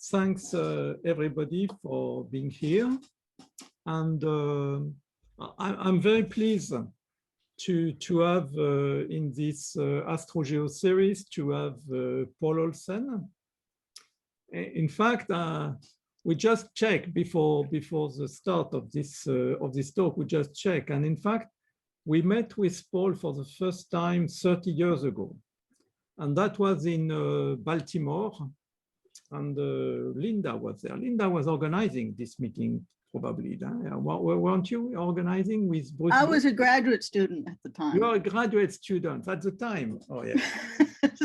thanks everybody for being here. And I'm very pleased to have in this AstroGeo series to have Paul Olsen. In fact, we just checked before the start of this talk. We just checked, and in fact, we met with Paul for the first time 30 years ago, and that was in Baltimore. And Linda was there. Linda was organizing this meeting, probably. Weren't you organizing with Bruce? I was a graduate student at the time. You were a graduate student at the time. Oh yeah.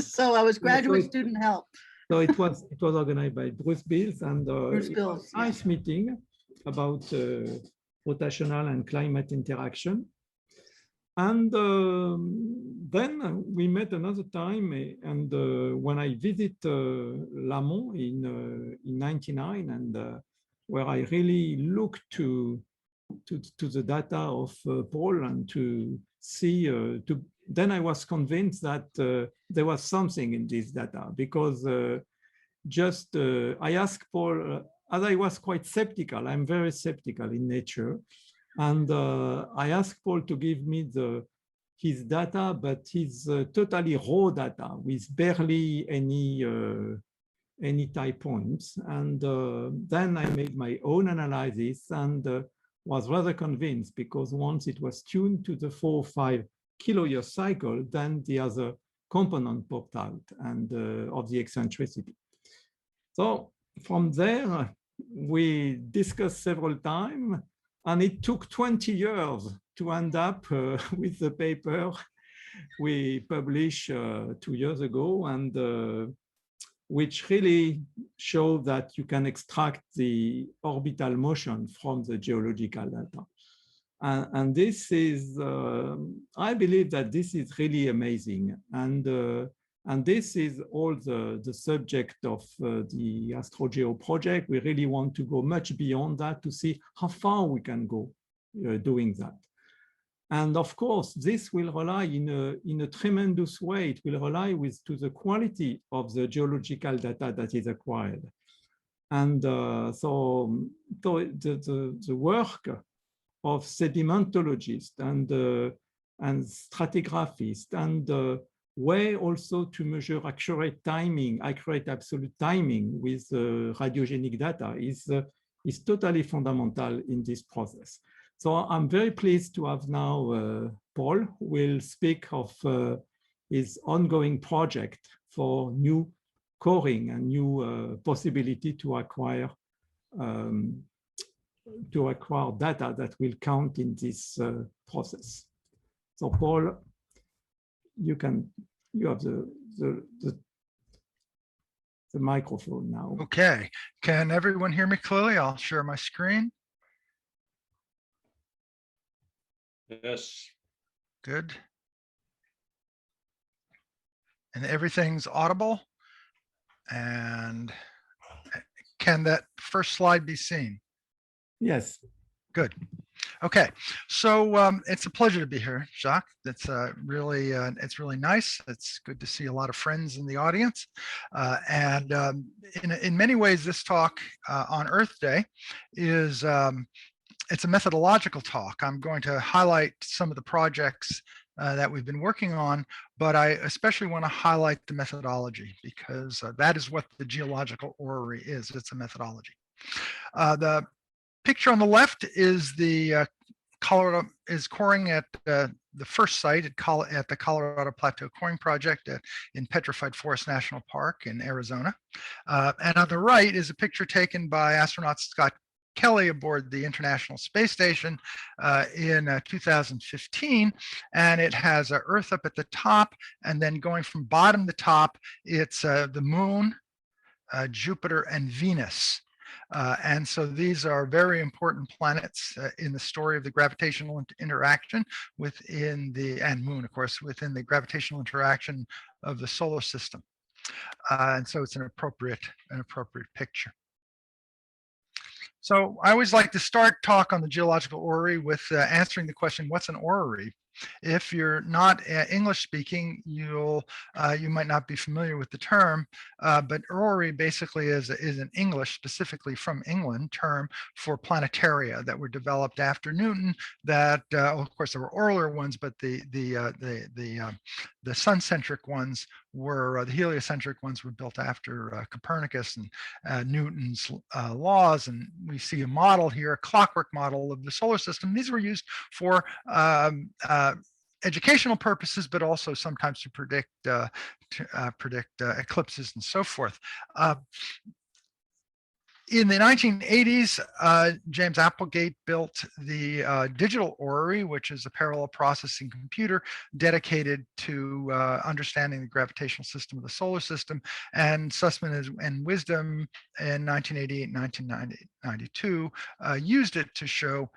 So I was graduate student help. So it was organized by Bruce Bills, and Bruce Bills, it was a nice meeting about rotational and climate interaction. And then we met another time, and when I visit Lamont in '99, and where I really looked to the data of Paul and to see, then I was convinced that there was something in this data, because I asked Paul, as I was quite skeptical, I'm very skeptical in nature, and I asked Paul to give me his data, but his totally raw data with barely any type points. And then I made my own analysis and was rather convinced, because once it was tuned to the 4 or 5 kiloyear cycle, then the other component popped out and of the eccentricity. So from there, we discussed several times, and it took 20 years to end up with the paper we published 2 years ago, and which really showed that you can extract the orbital motion from the geological data. And this is, I believe that this is really amazing. And this is all the subject of the AstroGeo project. We really want to go much beyond that to see how far we can go doing that. And of course, this will rely in a tremendous way. It will rely to the quality of the geological data that is acquired. And so the work of sedimentologists and stratigraphists and way also to measure accurate absolute timing with radiogenic data is totally fundamental in this process. So I'm very pleased to have now Paul, who will speak of his ongoing project for new coring and new possibility to acquire data that will count in this process. So Paul, you have the microphone now. Okay, can everyone hear me clearly? I'll share my screen. Yes. Good. And everything's audible. And can that first slide be seen? Yes. Good. Okay, so it's a pleasure to be here, Jacques. It's really nice. It's good to see a lot of friends in the audience. In many ways, this talk on Earth Day is it's a methodological talk. I'm going to highlight some of the projects that we've been working on, but I especially want to highlight the methodology, because that is what the Geological Orrery is. It's a methodology. The picture on the left is the Colorado is coring at the first site at the Colorado Plateau Coring Project in Petrified Forest National Park in Arizona. And on the right is a picture taken by astronaut Scott Kelly aboard the International Space Station in 2015, and it has Earth up at the top, and then going from bottom to top, it's the Moon, Jupiter, and Venus. And so these are very important planets in the story of the gravitational interaction and Moon, of course, within the gravitational interaction of the solar system. And so it's an appropriate picture. So I always like to start talk on the Geological Orrery with answering the question, what's an orrery? If you're not English speaking, you might not be familiar with the term, but Orrery basically is an English, specifically from England, term for planetaria that were developed after Newton. That of course there were earlier ones, but the sun-centric ones were the heliocentric ones were built after Copernicus and Newton's laws. And we see a model here, a clockwork model of the solar system. These were used for educational purposes, but also sometimes to predict eclipses and so forth. In the 1980s, James Applegate built the Digital Orrery, which is a parallel processing computer dedicated to understanding the gravitational system of the solar system. And Sussman and Wisdom in 1988 and 1992 used it to show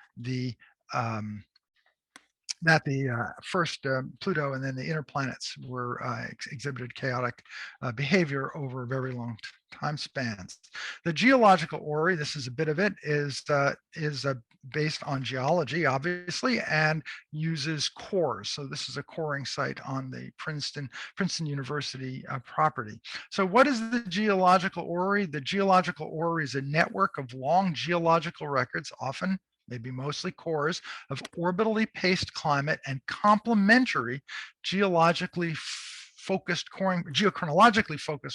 that the first Pluto and then the inner planets were exhibited chaotic behavior over very long time spans. The Geological Orrery, this is a bit of it, is based on geology, obviously, and uses cores. So this is a coring site on the Princeton University property. So what is the Geological Orrery? The Geological Orrery is a network of long geological records, often maybe mostly cores, of orbitally paced climate and complementary geochronologically-focused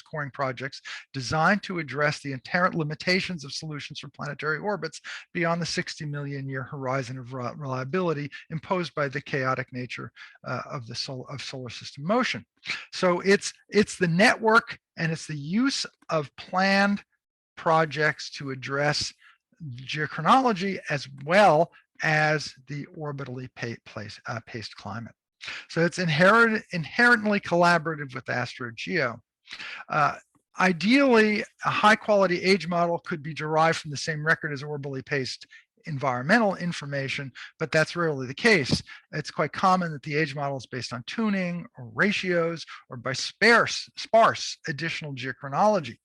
coring projects designed to address the inherent limitations of solutions for planetary orbits beyond the 60 million year horizon of reliability imposed by the chaotic nature of solar system motion. So it's the network and it's the use of planned projects to address geochronology as well as the orbitally paced climate. So it's inherently collaborative with AstroGeo. Ideally, a high quality age model could be derived from the same record as orbitally paced environmental information, but that's rarely the case. It's quite common that the age model is based on tuning or ratios or by sparse additional geochronology.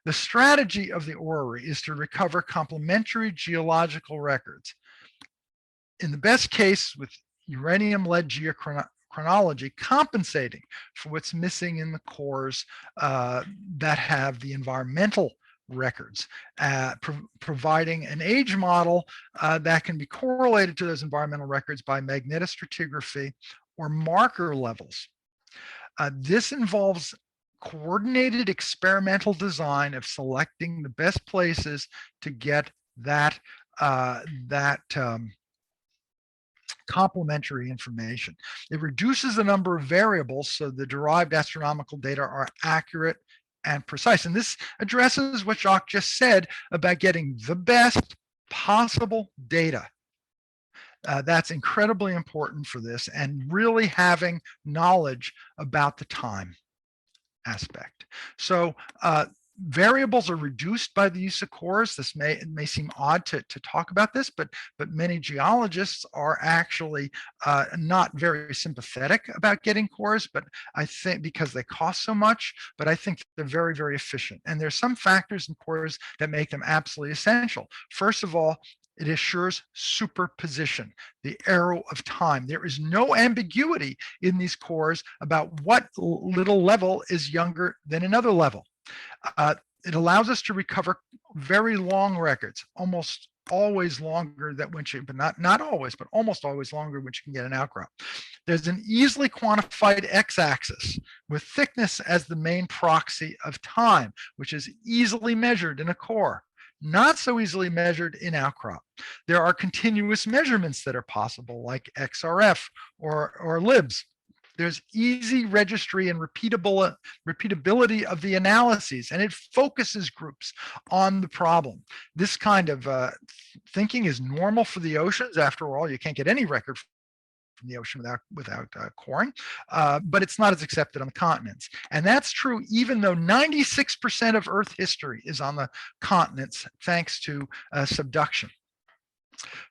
The strategy of the Orrery is to recover complementary geological records. In the best case, with uranium-led geochronology compensating for what's missing in the cores that have the environmental records, providing an age model that can be correlated to those environmental records by magnetostratigraphy or marker levels. This involves coordinated experimental design of selecting the best places to get that complementary information. It reduces the number of variables so the derived astronomical data are accurate and precise. And this addresses what Jacques just said about getting the best possible data. That's incredibly important for this, and really having knowledge about the time aspect. So variables are reduced by the use of cores. This may seem odd to talk about this, but many geologists are actually not very sympathetic about getting cores, but I think because they cost so much, but I think they're very, very efficient. And there's some factors in cores that make them absolutely essential. First of all, it assures superposition, the arrow of time. There is no ambiguity in these cores about what little level is younger than another level. It allows us to recover very long records, almost always longer than when you, but not always, but almost always longer when you can get an outcrop. There's an easily quantified x-axis with thickness as the main proxy of time, which is easily measured in a core. Not so easily measured in outcrop. There are continuous measurements that are possible, like XRF or LIBS. There's easy registry and repeatability of the analyses, and it focuses groups on the problem. This kind of thinking is normal for the oceans. After all, you can't get any record from the ocean without coring, but it's not as accepted on the continents. And that's true even though 96% of Earth history is on the continents thanks to subduction.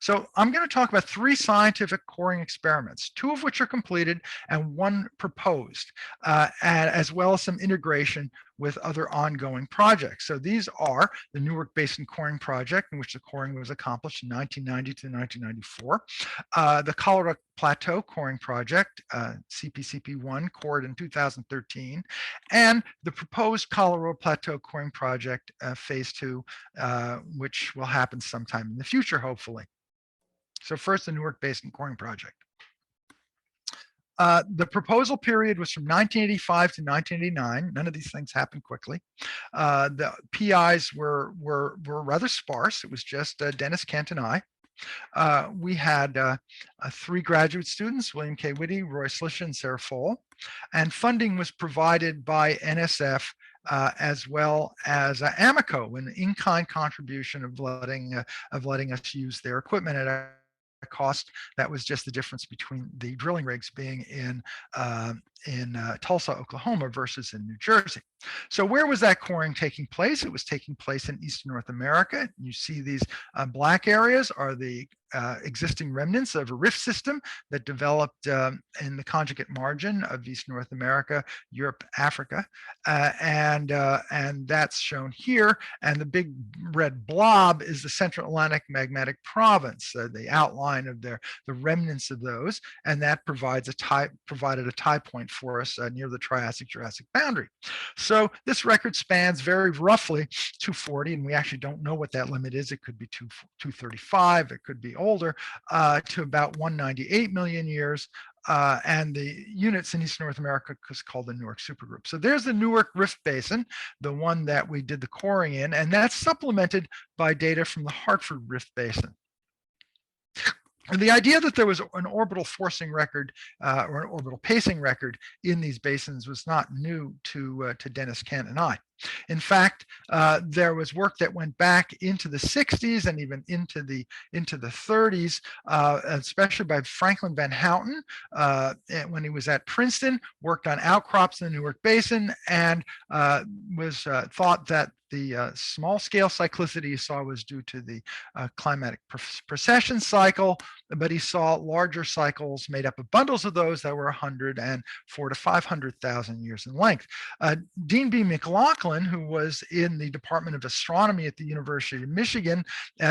So I'm going to talk about 3 scientific coring experiments, 2 of which are completed and 1 proposed, as well as some integration with other ongoing projects. So these are the Newark Basin Coring Project, in which the coring was accomplished in 1990 to 1994, the Colorado Plateau Coring Project, CPCP1, cored in 2013, and the proposed Colorado Plateau Coring Project, Phase 2, which will happen sometime in the future, hopefully. So first, the Newark Basin Coring Project. The proposal period was from 1985 to 1989. None of these things happened quickly. The PIs were rather sparse. It was just Dennis Kent and I. We had 3 graduate students, William K. Whitty, Roy Slisha, and Sarah Foll. And funding was provided by NSF as well as Amoco, an in-kind contribution of letting us use their equipment at a cost that was just the difference between the drilling rigs being in Tulsa, Oklahoma versus in New Jersey. So where was that coring taking place? It was taking place in Eastern North America. You see these black areas are the existing remnants of a rift system that developed in the conjugate margin of East North America, Europe, Africa, and that's shown here. And the big red blob is the Central Atlantic Magmatic Province, the outline of the remnants of those, and that provided a tie point for us near the Triassic-Jurassic boundary. So this record spans very roughly 240, and we actually don't know what that limit is. It could be 235, it could be older, to about 198 million years. And the units in East North America is called the Newark supergroup. So there's the Newark Rift Basin, the one that we did the coring in, and that's supplemented by data from the Hartford Rift Basin. And the idea that there was an orbital forcing record or an orbital pacing record in these basins was not new to Dennis Kent and I. In fact, there was work that went back into the 60s and even into the 30s, especially by Franklin Van Houten when he was at Princeton, worked on outcrops in the Newark Basin, and was thought that the small scale cyclicity he saw was due to the climatic precession cycle, but he saw larger cycles made up of bundles of those that were 100 and 400 to 500,000 years in length. Dean B. McLaughlin, who was in the Department of Astronomy at the University of Michigan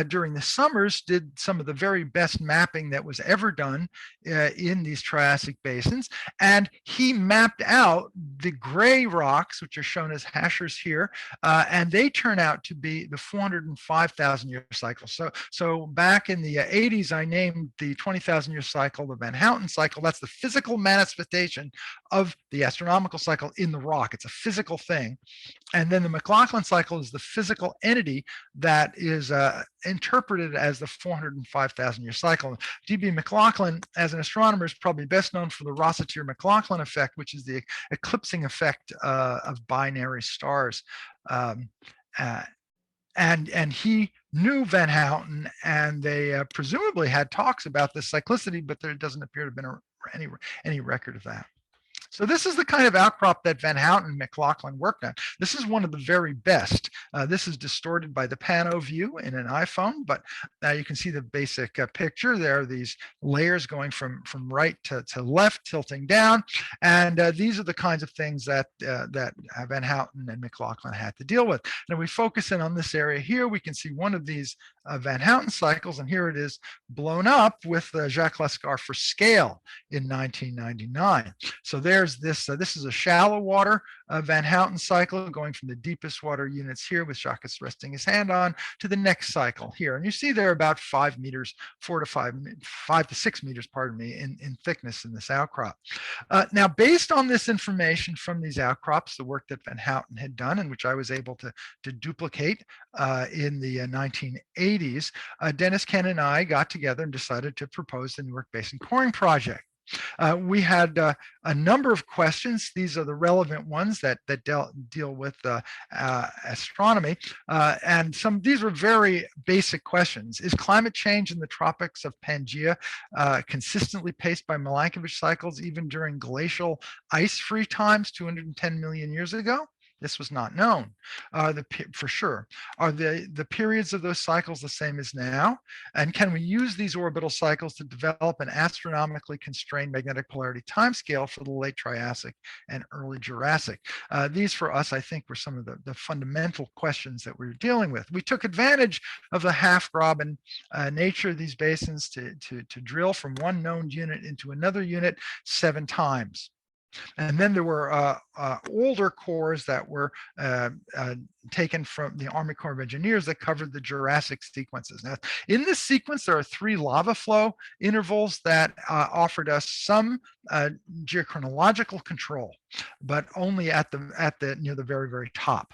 during the summers, did some of the very best mapping that was ever done in these Triassic basins. And he mapped out the gray rocks, which are shown as hashers here, and they turn out to be the 405,000 year cycle. So back in the 80s, I named the 20,000 year cycle the Van Houten cycle. That's the physical manifestation of the astronomical cycle in the rock. It's a physical thing. And then the McLaughlin cycle is the physical entity that is interpreted as the 405,000 year cycle. D.B. McLaughlin, as an astronomer, is probably best known for the Rossiter-McLaughlin effect, which is the eclipsing effect of binary stars. And he knew Van Houten, and they presumably had talks about this cyclicity, but there doesn't appear to have been any record of that. So this is the kind of outcrop that Van Houten and McLaughlin worked on. This is one of the very best. This is distorted by the pano view in an iPhone, but you can see the basic picture. There are these layers going from right to left, tilting down. And these are the kinds of things that Van Houten and McLaughlin had to deal with. Now we focus in on this area here. We can see one of these Van Houten cycles, and here it is blown up with Jacques Lescar for scale in 1999. So there's this is a shallow water Van Houten cycle going from the deepest water units here with Jacques resting his hand on to the next cycle here. And you see they're about 5 meters, 5 to 6 meters, pardon me, in thickness in this outcrop. Now, based on this information from these outcrops, the work that Van Houten had done and which I was able to duplicate in the 1980s, Dennis Kent and I got together and decided to propose the Newark Basin Coring Project. We had a number of questions. These are the relevant ones that deal with astronomy. And these were very basic questions. Is climate change in the tropics of Pangaea consistently paced by Milankovitch cycles even during glacial ice-free times 210 million years ago? This was not known for sure. Are the periods of those cycles the same as now? And can we use these orbital cycles to develop an astronomically constrained magnetic polarity timescale for the late Triassic and early Jurassic? These for us, I think, were some of the fundamental questions that we were dealing with. We took advantage of the half-graben nature of these basins to drill from one known unit into another unit 7 times. And then there were older cores that were taken from the Army Corps of Engineers that covered the Jurassic sequences. Now, in this sequence, there are 3 lava flow intervals that offered us some geochronological control, but only at the near the very, very top.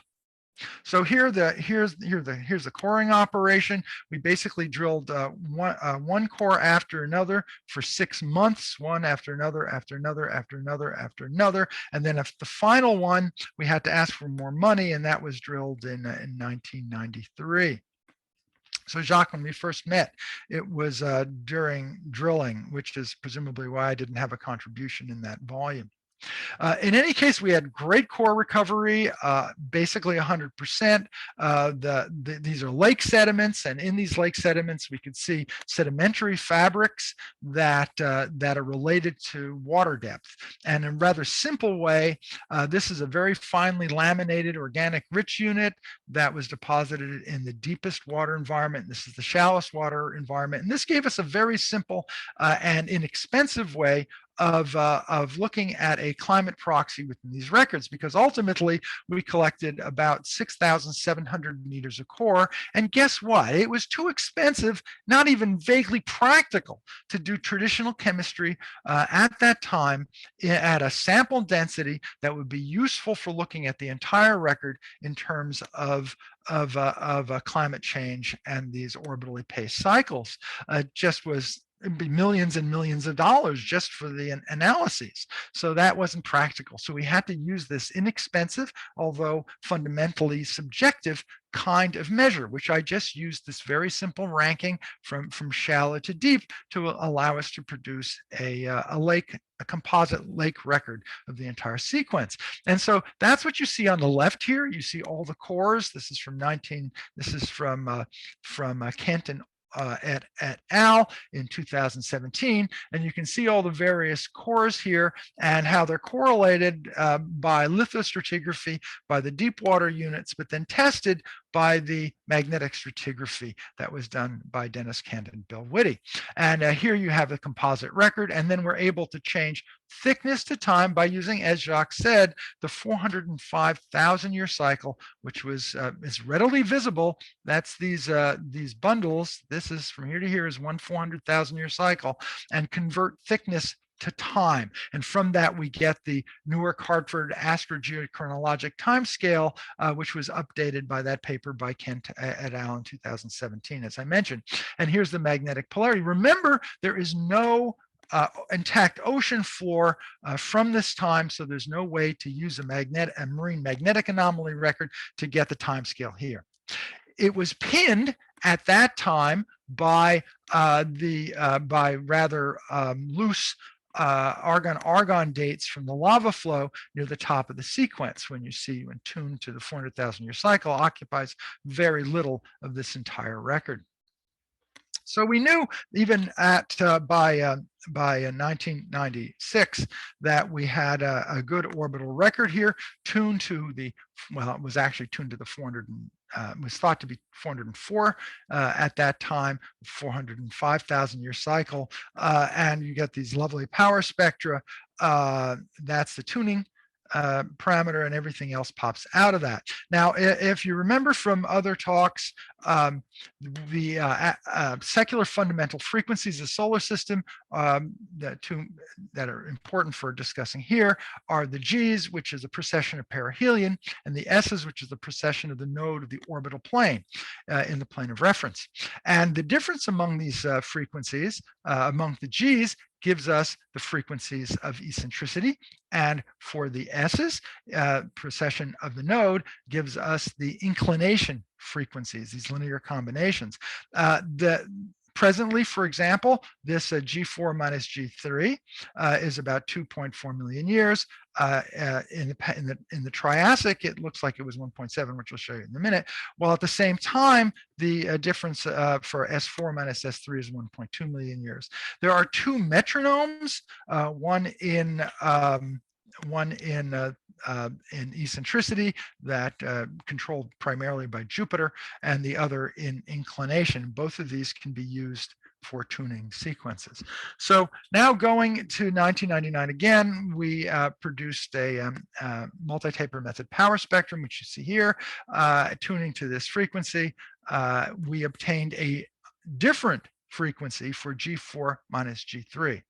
So here's the coring operation. We basically drilled one core after another for 6 months, one after another, after another, after another, after another. And then if the final one, we had to ask for more money, and that was drilled in 1993. So Jacques, when we first met, it was during drilling, which is presumably why I didn't have a contribution in that volume. In any case, we had great core recovery, basically 100%. These are lake sediments, and in these lake sediments, we could see sedimentary fabrics that are related to water depth. And in a rather simple way, this is a very finely laminated organic rich unit that was deposited in the deepest water environment. This is the shallowest water environment. And this gave us a very simple and inexpensive way of looking at a climate proxy within these records, because ultimately we collected about 6,700 meters of core. And guess what? It was too expensive, not even vaguely practical, to do traditional chemistry at that time at a sample density that would be useful for looking at the entire record in terms of climate change and these orbitally paced cycles. Just was it'd be millions and millions of dollars just for the analyses. So that wasn't practical. So we had to use this inexpensive, although fundamentally subjective kind of measure, which I just used this very simple ranking from shallow to deep to allow us to produce a composite lake record of the entire sequence. And so that's what you see on the left here. You see all the cores. This is from Kent and et al. In 2017, and you can see all the various cores here and how they're correlated by lithostratigraphy, by the deep water units, but then tested by the magnetic stratigraphy that was done by Dennis Kent and Bill Whitty. And here you have a composite record, and then we're able to change thickness to time by using, as Jacques said, the 405,000 year cycle, which is readily visible. That's these bundles. This is from here to here is 400,000 year cycle, and convert thickness to time. And from that, we get the Newark Hartford AstroGeo chronologic timescale, which was updated by that paper by Kent et al. In 2017, as I mentioned. And here's the magnetic polarity. Remember, there is no intact ocean floor from this time, so there's no way to use a marine magnetic anomaly record to get the timescale here. It was pinned at that time by rather loose argon dates from the lava flow near the top of the sequence. When tuned to the 400,000 year cycle, occupies very little of this entire record. So we knew even by 1996 that we had a good orbital record here, tuned to it was actually tuned to the 400. Was thought to be 404 at that time, 405,000 year cycle, and you get these lovely power spectra. That's the tuning parameter, and everything else pops out of that. Now, if you remember from other talks, the secular fundamental frequencies of the solar system that are important for discussing here are the G's, which is a precession of perihelion, and the S's, which is the precession of the node of the orbital plane in the plane of reference. And the difference among these frequencies, among the G's, gives us the frequencies of eccentricity, and for the S's, precession of the node gives us the inclination frequencies, these linear combinations. The Presently, for example, this G4 minus G3 is about 2.4 million years. In the Triassic, it looks like it was 1.7, which we'll show you in a minute. While at the same time, the difference for S4 minus S3 is 1.2 million years. There are two metronomes, one in eccentricity that controlled primarily by Jupiter, and the other in inclination. Both of these can be used for tuning sequences. So now going to 1999 again, we produced a multi-taper method power spectrum, which you see here, tuning to this frequency. We obtained a different frequency for G4 minus G3.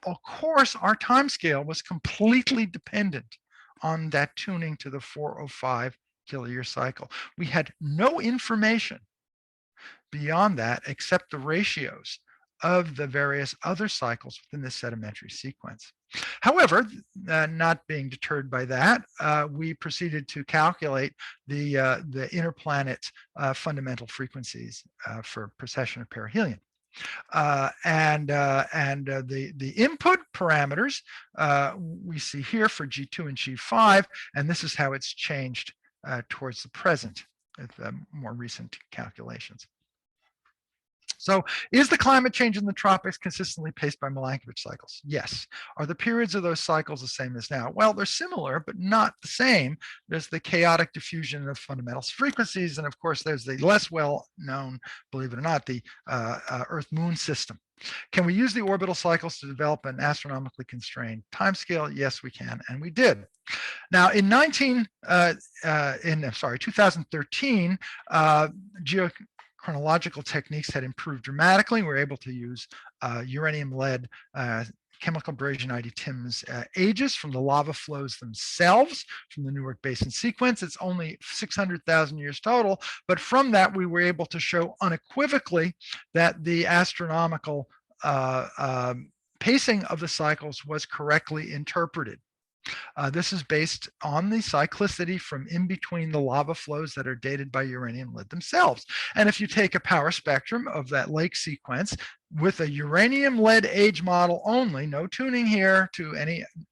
Of course, our time scale was completely dependent on that tuning to the 405 kiloyear cycle. We had no information beyond that except the ratios of the various other cycles within the sedimentary sequence. However, not being deterred by that, we proceeded to calculate the interplanet fundamental frequencies for precession of perihelion. The input parameters we see here for G2 and G5, and this is how it's changed towards the present with more recent calculations. So is the climate change in the tropics consistently paced by Milankovitch cycles? Yes. Are the periods of those cycles the same as now? Well, they're similar, but not the same. There's the chaotic diffusion of fundamental frequencies. And of course, there's the less well-known, believe it or not, the Earth-Moon system. Can we use the orbital cycles to develop an astronomically constrained timescale? Yes, we can, and we did. Now, in 2013, geochronological techniques had improved dramatically. We were able to use uranium-lead chemical abrasion ID TIMS ages from the lava flows themselves from the Newark Basin sequence. It's only 600,000 years total, but from that we were able to show unequivocally that the astronomical pacing of the cycles was correctly interpreted. This is based on the cyclicity from in between the lava flows that are dated by uranium lead themselves. And if you take a power spectrum of that lake sequence with a uranium lead age model only, no tuning here to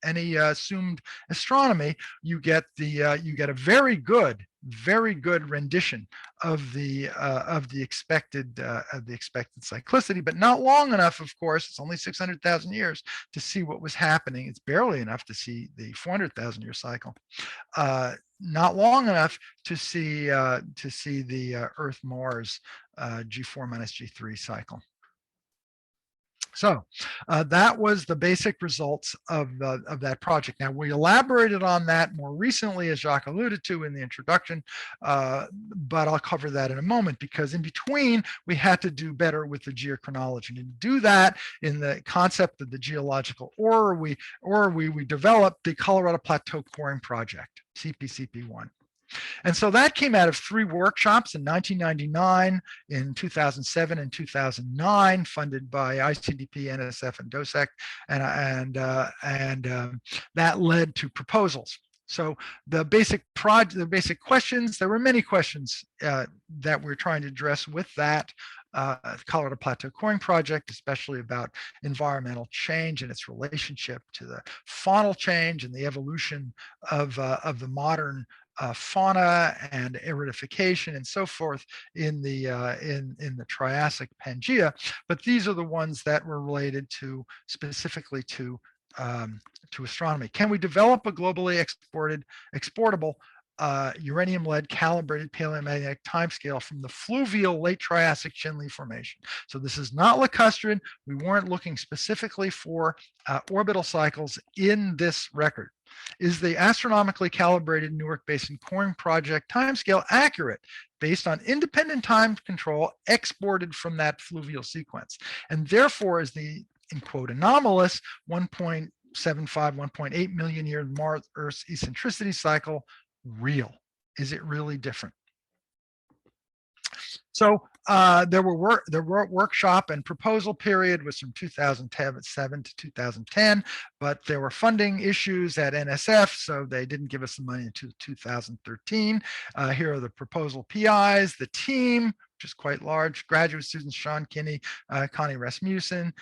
any assumed astronomy, you get a very good rendition of the expected cyclicity, but not long enough, of course. It's only 600,000 years to see what was happening. It's barely enough to see the 400,000 year cycle. Not long enough to see the Earth Mars G4 minus G3 cycle. So that was the basic results of that project. Now, we elaborated on that more recently, as Jacques alluded to in the introduction, but I'll cover that in a moment, because in between, we had to do better with the geochronology. And to do that, in the concept of the Geological Orrery, we developed the Colorado Plateau Coring Project, CPCP1. And so that came out of 3 workshops in 1999, in 2007 and 2009, funded by ICDP, NSF, and DOSEC, and that led to proposals. So the basic questions, there were many questions that we're trying to address with that Colorado Plateau Coring Project, especially about environmental change and its relationship to the faunal change and the evolution of the modern fauna and aridification and so forth in the Triassic Pangea. But these are the ones that were related to specifically to astronomy. Can we develop a globally exportable uranium-lead calibrated paleomagnetic timescale from the fluvial late Triassic Chile Formation? So this is not lacustrine. We weren't looking specifically for orbital cycles in this record. Is the astronomically calibrated Newark Basin Coring Project timescale accurate based on independent time control exported from that fluvial sequence? And therefore, is the, in quote, anomalous 1.75, 1.8 million year Mars-Earth's eccentricity cycle real? Is it really different? So there were workshop and proposal period was from 2007 to 2010, but there were funding issues at NSF, so they didn't give us the money until 2013. Here are the proposal PIs, the team, which which is quite large. Graduate students Sean Kinney, Connie Rasmussen,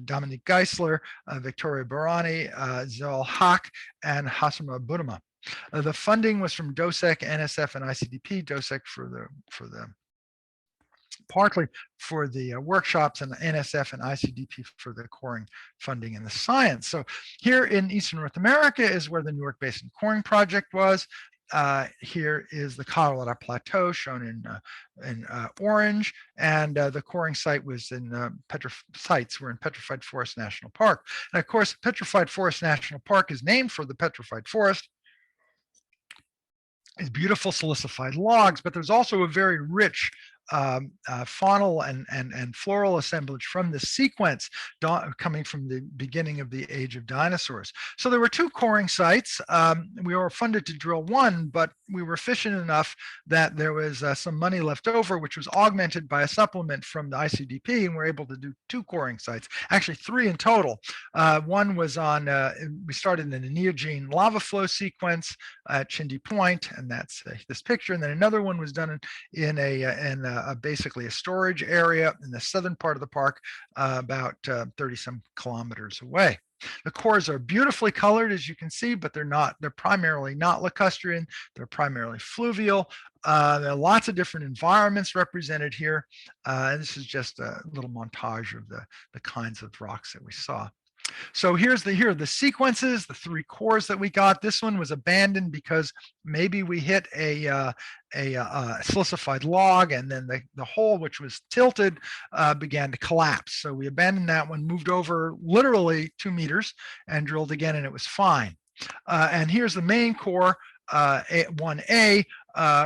Dominique Geisler, Victoria Barani, Zoel Hack, and Hasama Budama. The funding was from DOSEC, NSF, and ICDP. DOSEC for the partly for the workshops, and the NSF and ICDP for the coring funding and the science. So here in Eastern North America is where the Newark Basin Coring Project was. Here is the Colorado Plateau shown in orange, and the coring site was in sites were in Petrified Forest National Park. And of course, Petrified Forest National Park is named for the petrified forest. It's beautiful silicified logs, but there's also a very rich faunal and floral assemblage from the sequence coming from the beginning of the age of dinosaurs. So there were 2 coring sites. We were funded to drill 1, but we were efficient enough that there was some money left over, which was augmented by a supplement from the ICDP, and we're able to do 2 coring sites, actually 3 in total. One was on, we started in the Neogene lava flow sequence at Chindi Point, and that's this picture, and then another one was done in basically a storage area in the southern part of the park, about 30-some kilometers away. The cores are beautifully colored, as you can see, but they're primarily not lacustrine. They're primarily fluvial. There are lots of different environments represented here. And this is just a little montage of the kinds of rocks that we saw. So here are the sequences, the 3 cores that we got. This one was abandoned because maybe we hit a silicified log, and then the hole, which was tilted, began to collapse. So we abandoned that one, moved over literally 2 meters, and drilled again, and it was fine. And here's the main core, 1A,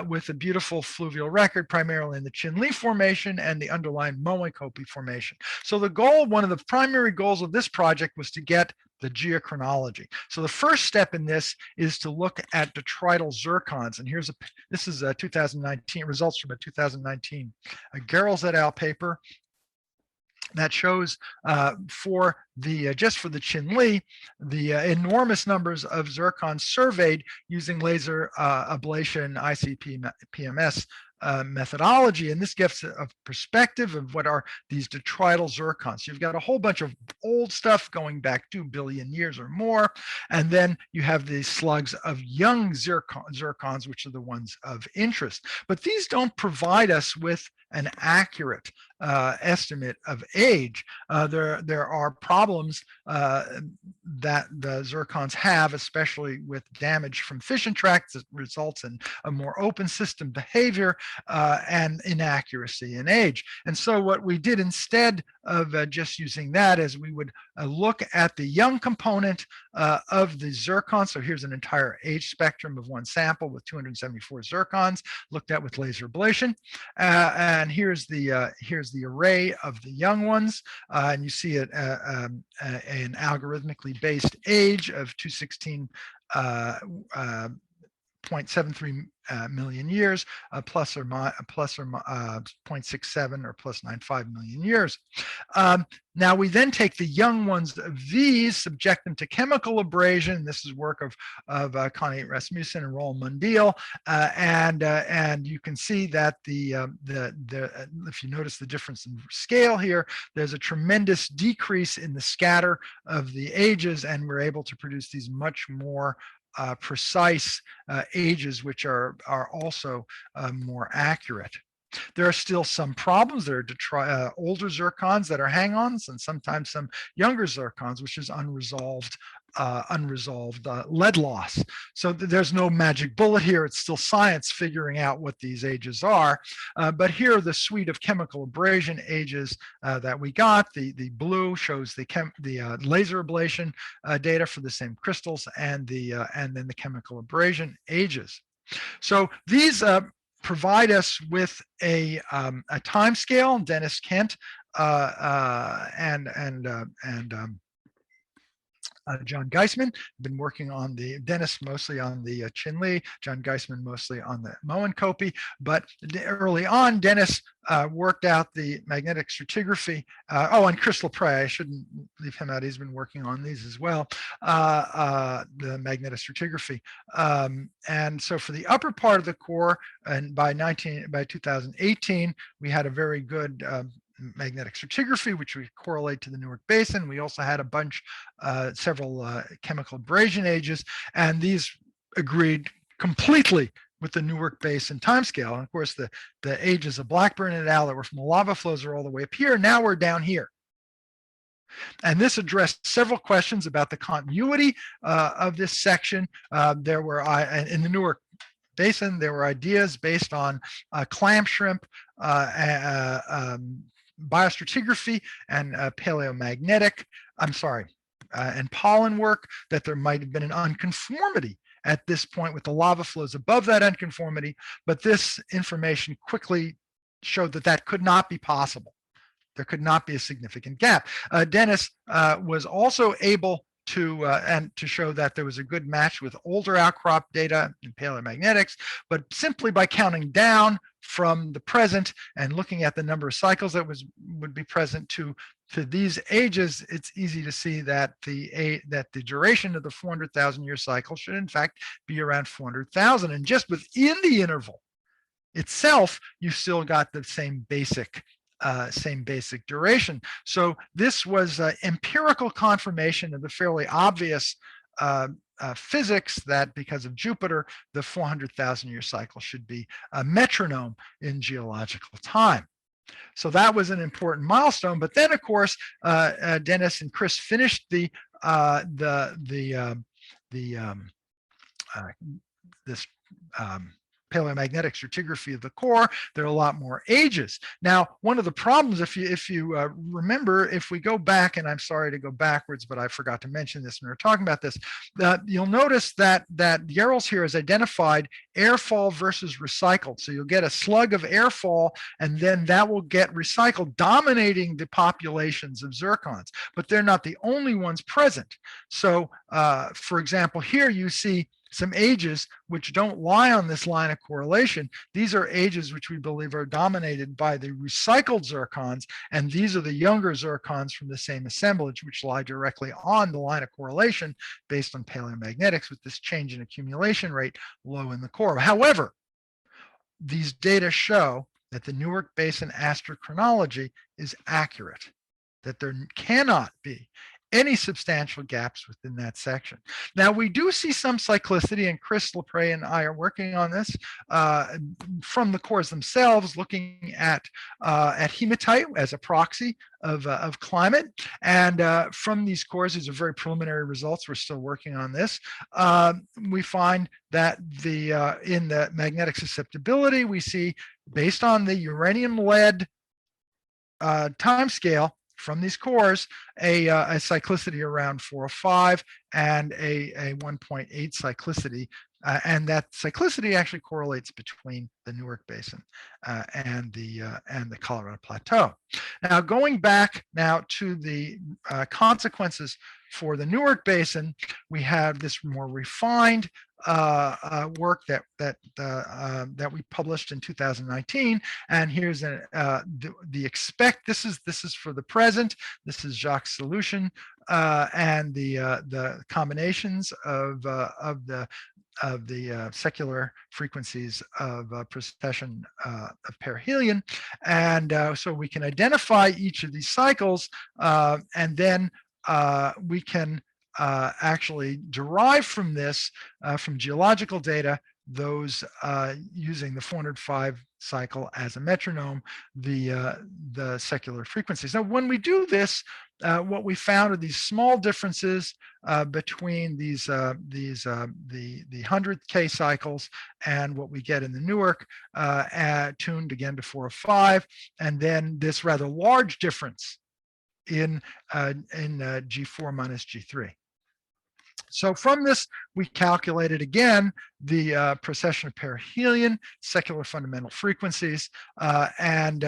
with a beautiful fluvial record, primarily in the Chinle Formation and the underlying Moekopi Formation. So one of the primary goals of this project was to get the geochronology. So the first step in this is to look at detrital zircons. And this is 2019 results from a 2019 Gerrels et al. Paper that shows just for the Chinle, the enormous numbers of zircons surveyed using laser ablation ICP-PMS methodology. And this gives a perspective of what are these detrital zircons. You've got a whole bunch of old stuff going back 2 billion years or more. And then you have these slugs of young zircons, which are the ones of interest. But these don't provide us with an accurate estimate of age. There are problems that the zircons have, especially with damage from fission tracks that results in a more open system behavior and inaccuracy in age. And so what we did instead of just using that is we would look at the young component of the zircon. So here's an entire age spectrum of one sample with 274 zircons looked at with laser ablation. And here's the array of the young ones. And you see it an algorithmically based age of 216 0.73 million years, plus or 0.67 or plus 95 million years. Now we then take the young ones of these, subject them to chemical abrasion. This is work of Connie Rasmussen and Roland Mundial, and you can see that if you notice the difference in scale here, there's a tremendous decrease in the scatter of the ages, and we're able to produce these much more precise ages, which are also more accurate. There are still some problems. There are older zircons that are hang-ons, and sometimes some younger zircons, which is unresolved lead loss. So there's no magic bullet here. It's still science figuring out what these ages are. But here are the suite of chemical abrasion ages that we got. The blue shows the laser ablation data for the same crystals, and then the chemical abrasion ages. So these provide us with a time scale. Dennis Kent John Geisman, been working on Dennis mostly on the Chinle, John Geisman mostly on the Moenkopi, but early on, Dennis worked out the magnetic stratigraphy. And Chris Lepre, I shouldn't leave him out, he's been working on these as well, the magnetic stratigraphy. And so for the upper part of the core, and by 2018, we had a very good magnetic stratigraphy, which we correlate to the Newark Basin. We also had a bunch, several chemical abrasion ages, and these agreed completely with the Newark Basin timescale. And of course, the ages of Blackburn et al. That were from the lava flows are all the way up here. Now we're down here. And this addressed several questions about the continuity of this section. There were, in the Newark Basin, there were ideas based on clam shrimp, biostratigraphy and paleomagnetic, and pollen work, that there might have been an unconformity at this point with the lava flows above that unconformity, but this information quickly showed that that could not be possible. There could not be a significant gap. Dennis was also able to show that there was a good match with older outcrop data in paleomagnetics, but simply by counting down from the present and looking at the number of cycles that would be present to these ages, it's easy to see that the duration of the 400,000 year cycle should in fact be around 400,000, and just within the interval itself, you still got the same basic duration. So this was empirical confirmation of the fairly obvious physics that because of Jupiter, the 400,000 year cycle should be a metronome in geological time. So that was an important milestone. But then, of course, Dennis and Chris finished this paleomagnetic stratigraphy of the core. There are a lot more ages. Now, one of the problems, if you remember, if we go back, and I'm sorry to go backwards, but I forgot to mention this when we were talking about this, you'll notice that Yarrell's here has identified airfall versus recycled. So you'll get a slug of airfall, and then that will get recycled, dominating the populations of zircons. But they're not the only ones present. So, for example, here you see some ages which don't lie on this line of correlation. These are ages which we believe are dominated by the recycled zircons, and these are the younger zircons from the same assemblage which lie directly on the line of correlation based on paleomagnetics, with this change in accumulation rate low in the core. However, these data show that the Newark Basin astrochronology is accurate, that there cannot be any substantial gaps within that section. Now, we do see some cyclicity, and Chris Lepre and I are working on this from the cores themselves, looking at hematite as a proxy of climate. And from these cores, these are very preliminary results. We're still working on this. We find that in the magnetic susceptibility, we see, based on the uranium-lead timescale, from these cores, a cyclicity around 405 and a 1.8 cyclicity, and that cyclicity actually correlates between the Newark Basin and the Colorado Plateau. Now, going back now to the consequences for the Newark Basin, we have this more refined work that we published in 2019, and here's the expect. This is for the present. This is Jacques' solution, and the combinations of the secular frequencies of precession of perihelion, and so we can identify each of these cycles, and then we can actually derive from this, from geological data, those using the 405 cycle as a metronome, the secular frequencies. Now, when we do this, what we found are these small differences between the 100K cycles and what we get in the Newark, tuned again to 405, and then this rather large difference in G4 minus G3. So from this, we calculated again the precession of perihelion, secular fundamental frequencies, and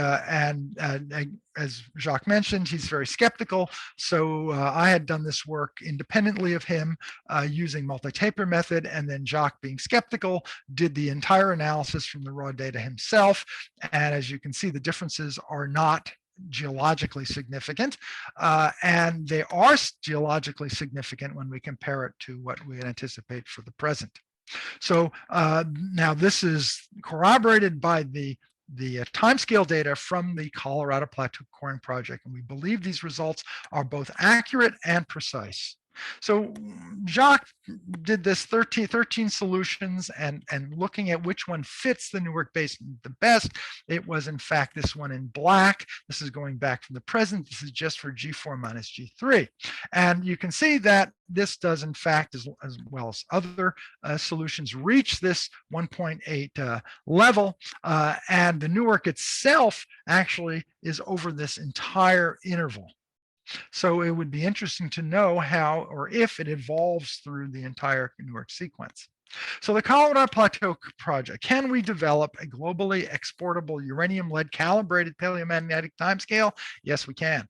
as Jacques mentioned, he's very skeptical. So I had done this work independently of him using multi-taper method, and then Jacques, being skeptical, did the entire analysis from the raw data himself. And as you can see, the differences are not geologically significant, and they are geologically significant when we compare it to what we anticipate for the present. So now this is corroborated by the timescale data from the Colorado Plateau Coring Project, and we believe these results are both accurate and precise. So Jacques did this 13 solutions, and looking at which one fits the Newark Basin the best, it was in fact this one in black. This is going back from the present. This is just for G4 minus G3. And you can see that this does in fact, as well as other solutions, reach this 1.8 level. And the Newark itself actually is over this entire interval. So it would be interesting to know how or if it evolves through the entire Newark sequence. So the Colorado Plateau Project, can we develop a globally exportable uranium-lead calibrated paleomagnetic timescale? Yes, we can.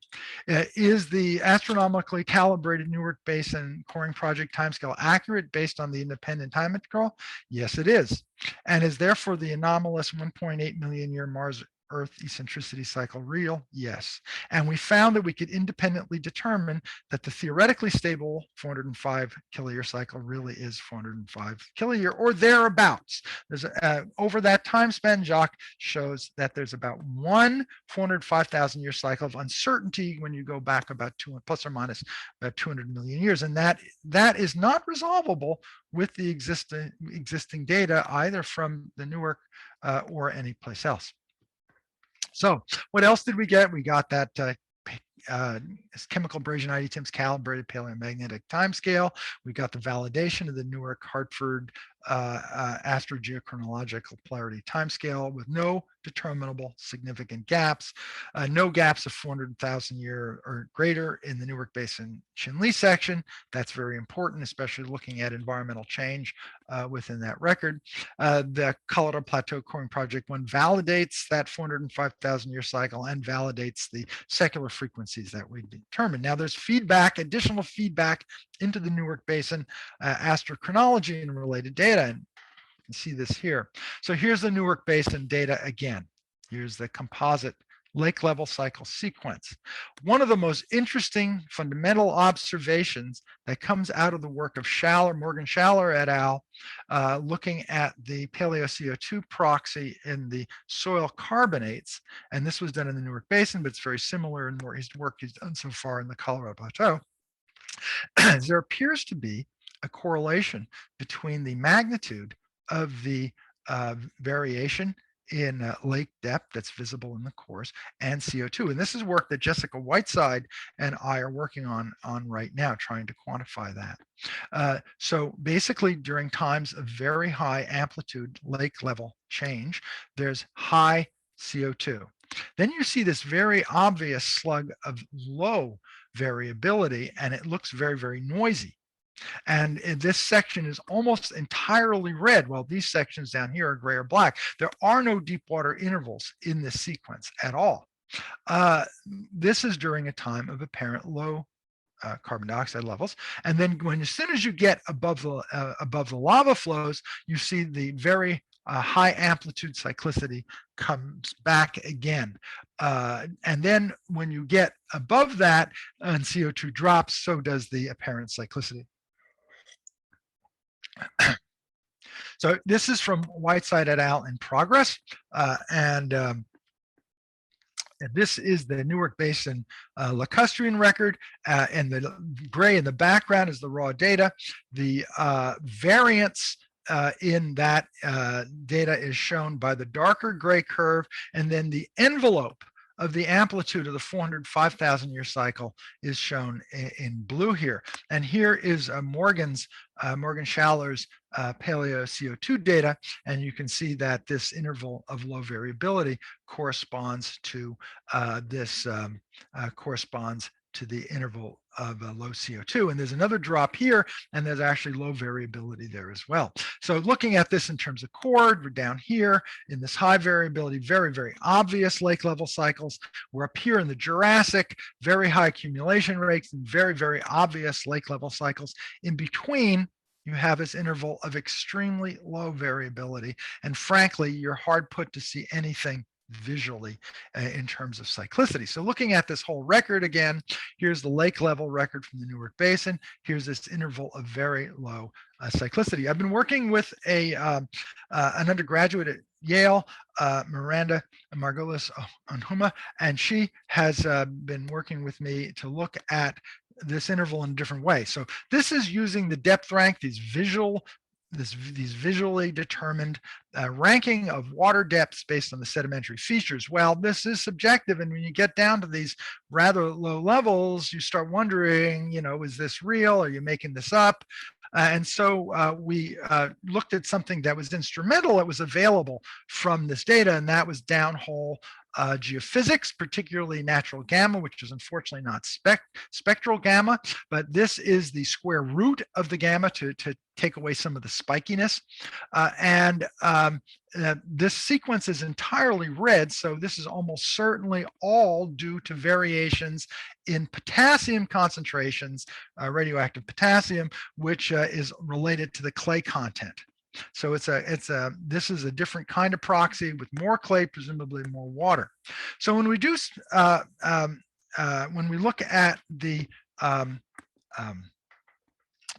Is the astronomically calibrated Newark Basin Coring Project timescale accurate based on the independent time interval? Yes, it is. And is therefore the anomalous 1.8 million year Mars-Earth eccentricity cycle real? Yes. And we found that we could independently determine that the theoretically stable 405 kiloyear cycle really is 405 kiloyear or thereabouts. There's over that time span, Jacques shows that there's about one 405,000 year cycle of uncertainty when you go back about plus or minus about 200 million years. And that is not resolvable with the existing data, either from the Newark or any place else. So what else did we get? We got that chemical abrasion IDTIMS calibrated paleomagnetic timescale. We got the validation of the Newark Hartford AstroGeo chronological polarity timescale with no determinable significant gaps, no gaps of 400,000 year or greater in the Newark Basin Chinle section. That's very important, especially looking at environmental change within that record. The Colorado Plateau Coring Project one validates that 405,000 year cycle and validates the secular frequencies that we determined. Now there's feedback, additional feedback into the Newark Basin astrochronology and related data, and you can see this here. So here's the Newark Basin data again. Here's the composite lake level cycle sequence. One of the most interesting fundamental observations that comes out of the work of Morgan Schaller et al., looking at the paleo CO2 proxy in the soil carbonates, and this was done in the Newark Basin, but it's very similar in his work he's done so far in the Colorado Plateau. There appears to be a correlation between the magnitude of the variation in lake depth that's visible in the cores and CO2. And this is work that Jessica Whiteside and I are working on right now, trying to quantify that. So basically during times of very high amplitude lake level change, there's high CO2. Then you see this very obvious slug of low variability, and it looks very, very noisy. And this section is almost entirely red, while these sections down here are gray or black. There are no deep water intervals in this sequence at all. This is during a time of apparent low carbon dioxide levels. And then as soon as you get above the lava flows, you see the very high amplitude cyclicity comes back again. And then when you get above that and CO2 drops, so does the apparent cyclicity. So this is from Whiteside et al. In progress. This is the Newark Basin lacustrine record, and the gray in the background is the raw data. The variance in that data is shown by the darker gray curve, and then the envelope of the amplitude of the 405,000 year cycle is shown in blue here. And here is Morgan Schaller's paleo CO2 data, and you can see that this interval of low variability corresponds to to the interval of low CO2. And there's another drop here, and there's actually low variability there as well. So looking at this in terms of chord, we're down here in this high variability, very, very obvious lake level cycles. We're up here in the Jurassic, very high accumulation rates and very, very obvious lake level cycles. In between, you have this interval of extremely low variability. And frankly, you're hard put to see anything visually in terms of cyclicity. So looking at this whole record again, here's the lake level record from the Newark Basin. Here's this interval of very low cyclicity. I've been working with an undergraduate at Yale, Miranda Margolis Onhuma, and she has been working with me to look at this interval in a different way. So this is using the depth rank, these visually determined ranking of water depths based on the sedimentary features. Well, this is subjective, and when you get down to these rather low levels, you start wondering, you know, is this real? Are you making this up? And so we looked at something that was instrumental, that was available from this data, and that was downhole geophysics, particularly natural gamma, which is unfortunately not spectral gamma, but this is the square root of the gamma to take away some of the spikiness. This sequence is entirely red, so this is almost certainly all due to variations in potassium concentrations, radioactive potassium, which is related to the clay content. So this is a different kind of proxy with more clay, presumably more water. So when we do when we look at the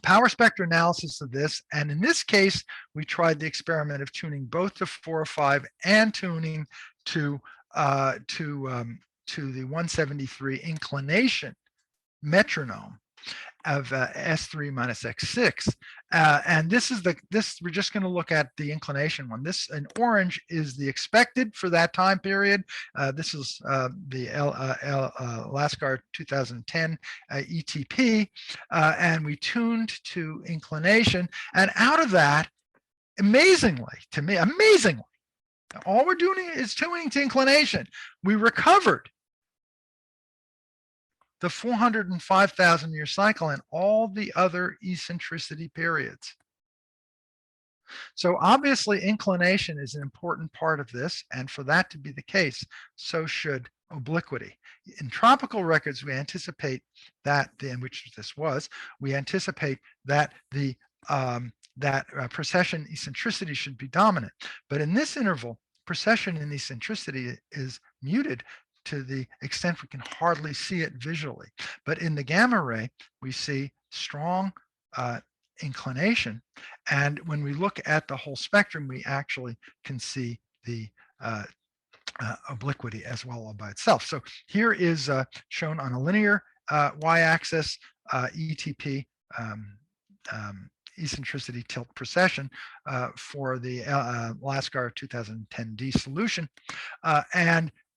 power spectra analysis of this, and in this case, we tried the experiment of tuning both to 405 and tuning to the 173 inclination metronome of S3 minus X6. And we're just going to look at the inclination one. This in orange is the expected for that time period. This is the LASCAR 2010 ETP, and we tuned to inclination. And out of that, amazingly, all we're doing is tuning to inclination. We recovered the 405,000 year cycle and all the other eccentricity periods. So obviously inclination is an important part of this, and for that to be the case, so should obliquity. In tropical records, we anticipate that, in which this was, we anticipate that the precession eccentricity should be dominant. But in this interval, precession and eccentricity is muted to the extent we can hardly see it visually. But in the gamma ray, we see strong inclination. And when we look at the whole spectrum, we actually can see the obliquity as well all by itself. So here is shown on a linear y-axis ETP eccentricity tilt precession for the LASCAR 2010D solution.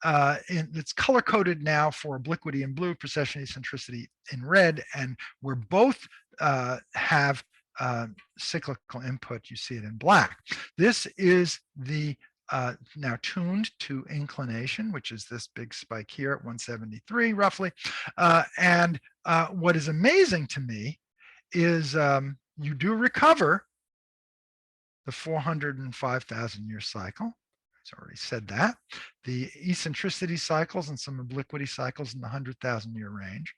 It's color coded now for obliquity in blue, precession eccentricity in red, and where both have cyclical input, you see it in black. This is the now tuned to inclination, which is this big spike here at 173 roughly. What is amazing to me is you do recover the 405,000 year cycle. I've already said that. The eccentricity cycles and some obliquity cycles in the 100,000 year range.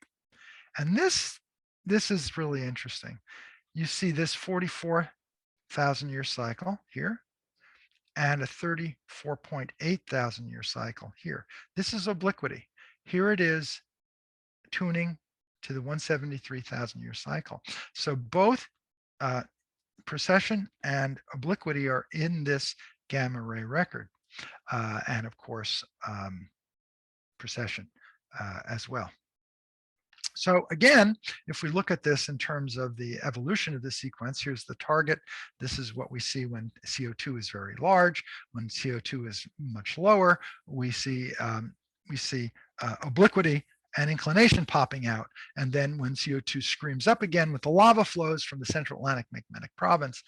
And this is really interesting. You see this 44,000 year cycle here and a 34.8 thousand year cycle here. This is obliquity. Here it is tuning to the 173,000 year cycle. So both precession and obliquity are in this gamma ray record. And of course, precession as well. So again, if we look at this in terms of the evolution of the sequence, here's the target. This is what we see when CO2 is very large. When CO2 is much lower, we see obliquity and inclination popping out. And then when CO2 screams up again with the lava flows from the Central Atlantic Magmatic Province,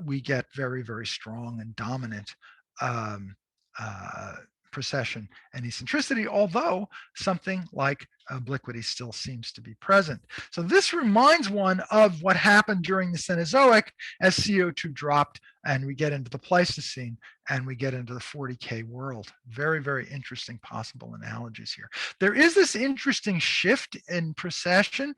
we get very, very strong and dominant precession and eccentricity, although something like obliquity still seems to be present. So this reminds one of what happened during the Cenozoic as CO2 dropped and we get into the Pleistocene and we get into the 40K world. Very, very interesting possible analogies here. There is this interesting shift in precession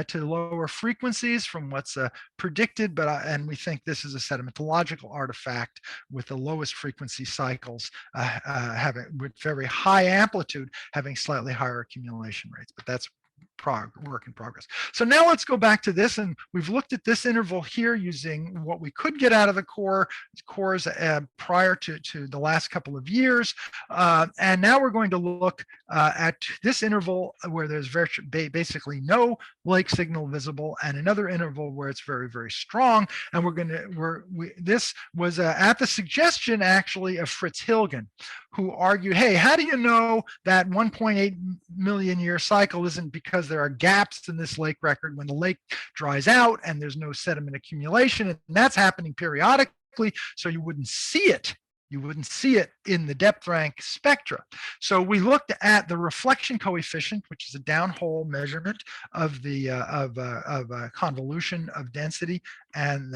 to lower frequencies from what's predicted, and we think this is a sedimentological artifact with the lowest frequency cycles having with very high amplitude, having slightly higher accumulation rates, but that's work in progress. So now let's go back to this, and we've looked at this interval here using what we could get out of the cores prior to the last couple of years, and now we're going to look at this interval where there's basically no lake signal visible, and another interval where it's very, very strong. And this was at the suggestion actually of Fritz Hilgen, who argued, hey, how do you know that 1.8 million year cycle isn't because there are gaps in this lake record when the lake dries out and there's no sediment accumulation, and that's happening periodically, so you wouldn't see it. You wouldn't see it in the depth rank spectra. So we looked at the reflection coefficient, which is a downhole measurement of the convolution of density and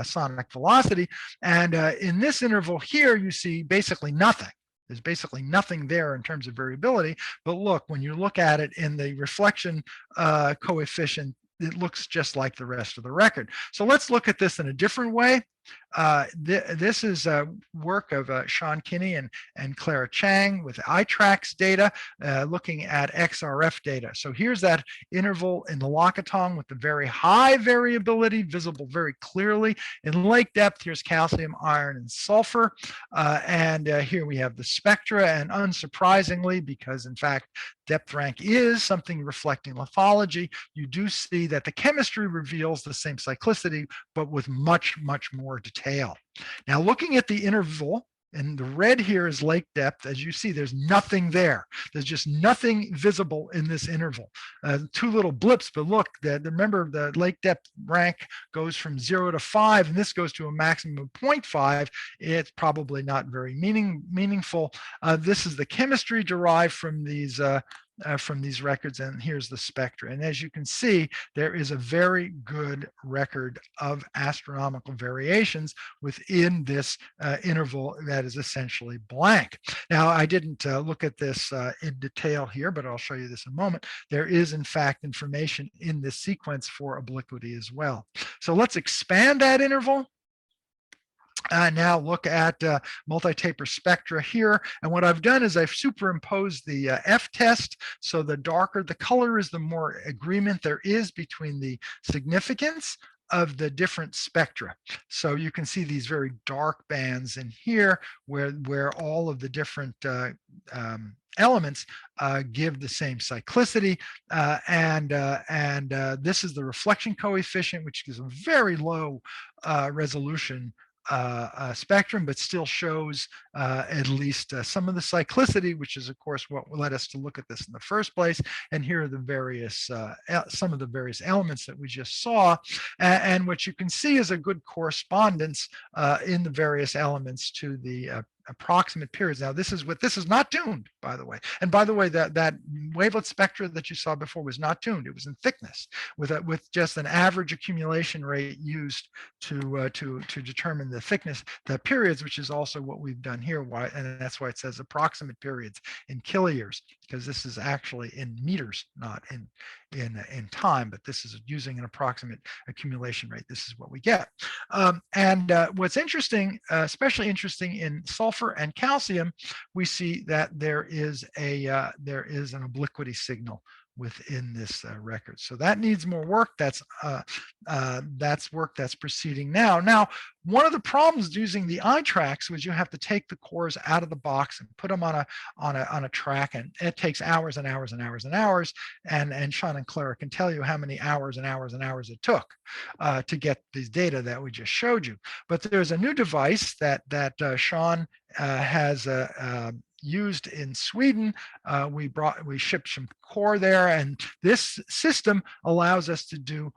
sonic velocity. And in this interval here, you see basically nothing. There's basically nothing there in terms of variability. But look, when you look at it in the reflection coefficient, it looks just like the rest of the record. So let's look at this in a different way. This is work of Sean Kinney and Clara Chang with iTrax data, looking at XRF data. So here's that interval in the Lockatong with the very high variability visible very clearly. In lake depth, here's calcium, iron, and sulfur. And here we have the spectra, and unsurprisingly, because in fact, depth rank is something reflecting lithology, you do see that the chemistry reveals the same cyclicity, but with much, much more detail. Now, looking at the interval, and the red here is lake depth. As you see, there's nothing there. There's just nothing visible in this interval. Two little blips, but look, remember the lake depth rank goes from 0 to 5, and this goes to a maximum of 0.5. It's probably not very meaningful. This is the chemistry derived from these records, and here's the spectra. And as you can see, there is a very good record of astronomical variations within this interval that is essentially blank. Now, I didn't look at this in detail here, but I'll show you this in a moment. There is, in fact, information in this sequence for obliquity as well. So let's expand that interval. Now look at multi-taper spectra here. And what I've done is I've superimposed the F-test. So the darker the color is, the more agreement there is between the significance of the different spectra. So you can see these very dark bands in here where all of the different elements give the same cyclicity, and this is the reflection coefficient, which gives a very low resolution spectrum, but still shows at least some of the cyclicity, which is of course what led us to look at this in the first place. And here are the various some of the various elements that we just saw, and what you can see is a good correspondence in the various elements to the approximate periods. Now this is not tuned, by the way. And by the way, that wavelet spectra that you saw before was not tuned. It was in thickness with just an average accumulation rate used to determine the thickness, the periods, which is also what we've done here. And that's why it says approximate periods in kiloyears, because this is actually in meters, not in time, but this is using an approximate accumulation rate. This is what we get. And what's interesting, especially interesting in sulfur and calcium, we see that there is an obliquity signal within this record. So that needs more work. That's work that's proceeding now. Now, one of the problems using the iTrax was you have to take the cores out of the box and put them on a track, and it takes hours and hours and hours and hours. And Sean and Clara can tell you how many hours and hours and hours it took to get these data that we just showed you. But there's a new device that Sean has used in Sweden. We shipped some core there, and this system allows us to do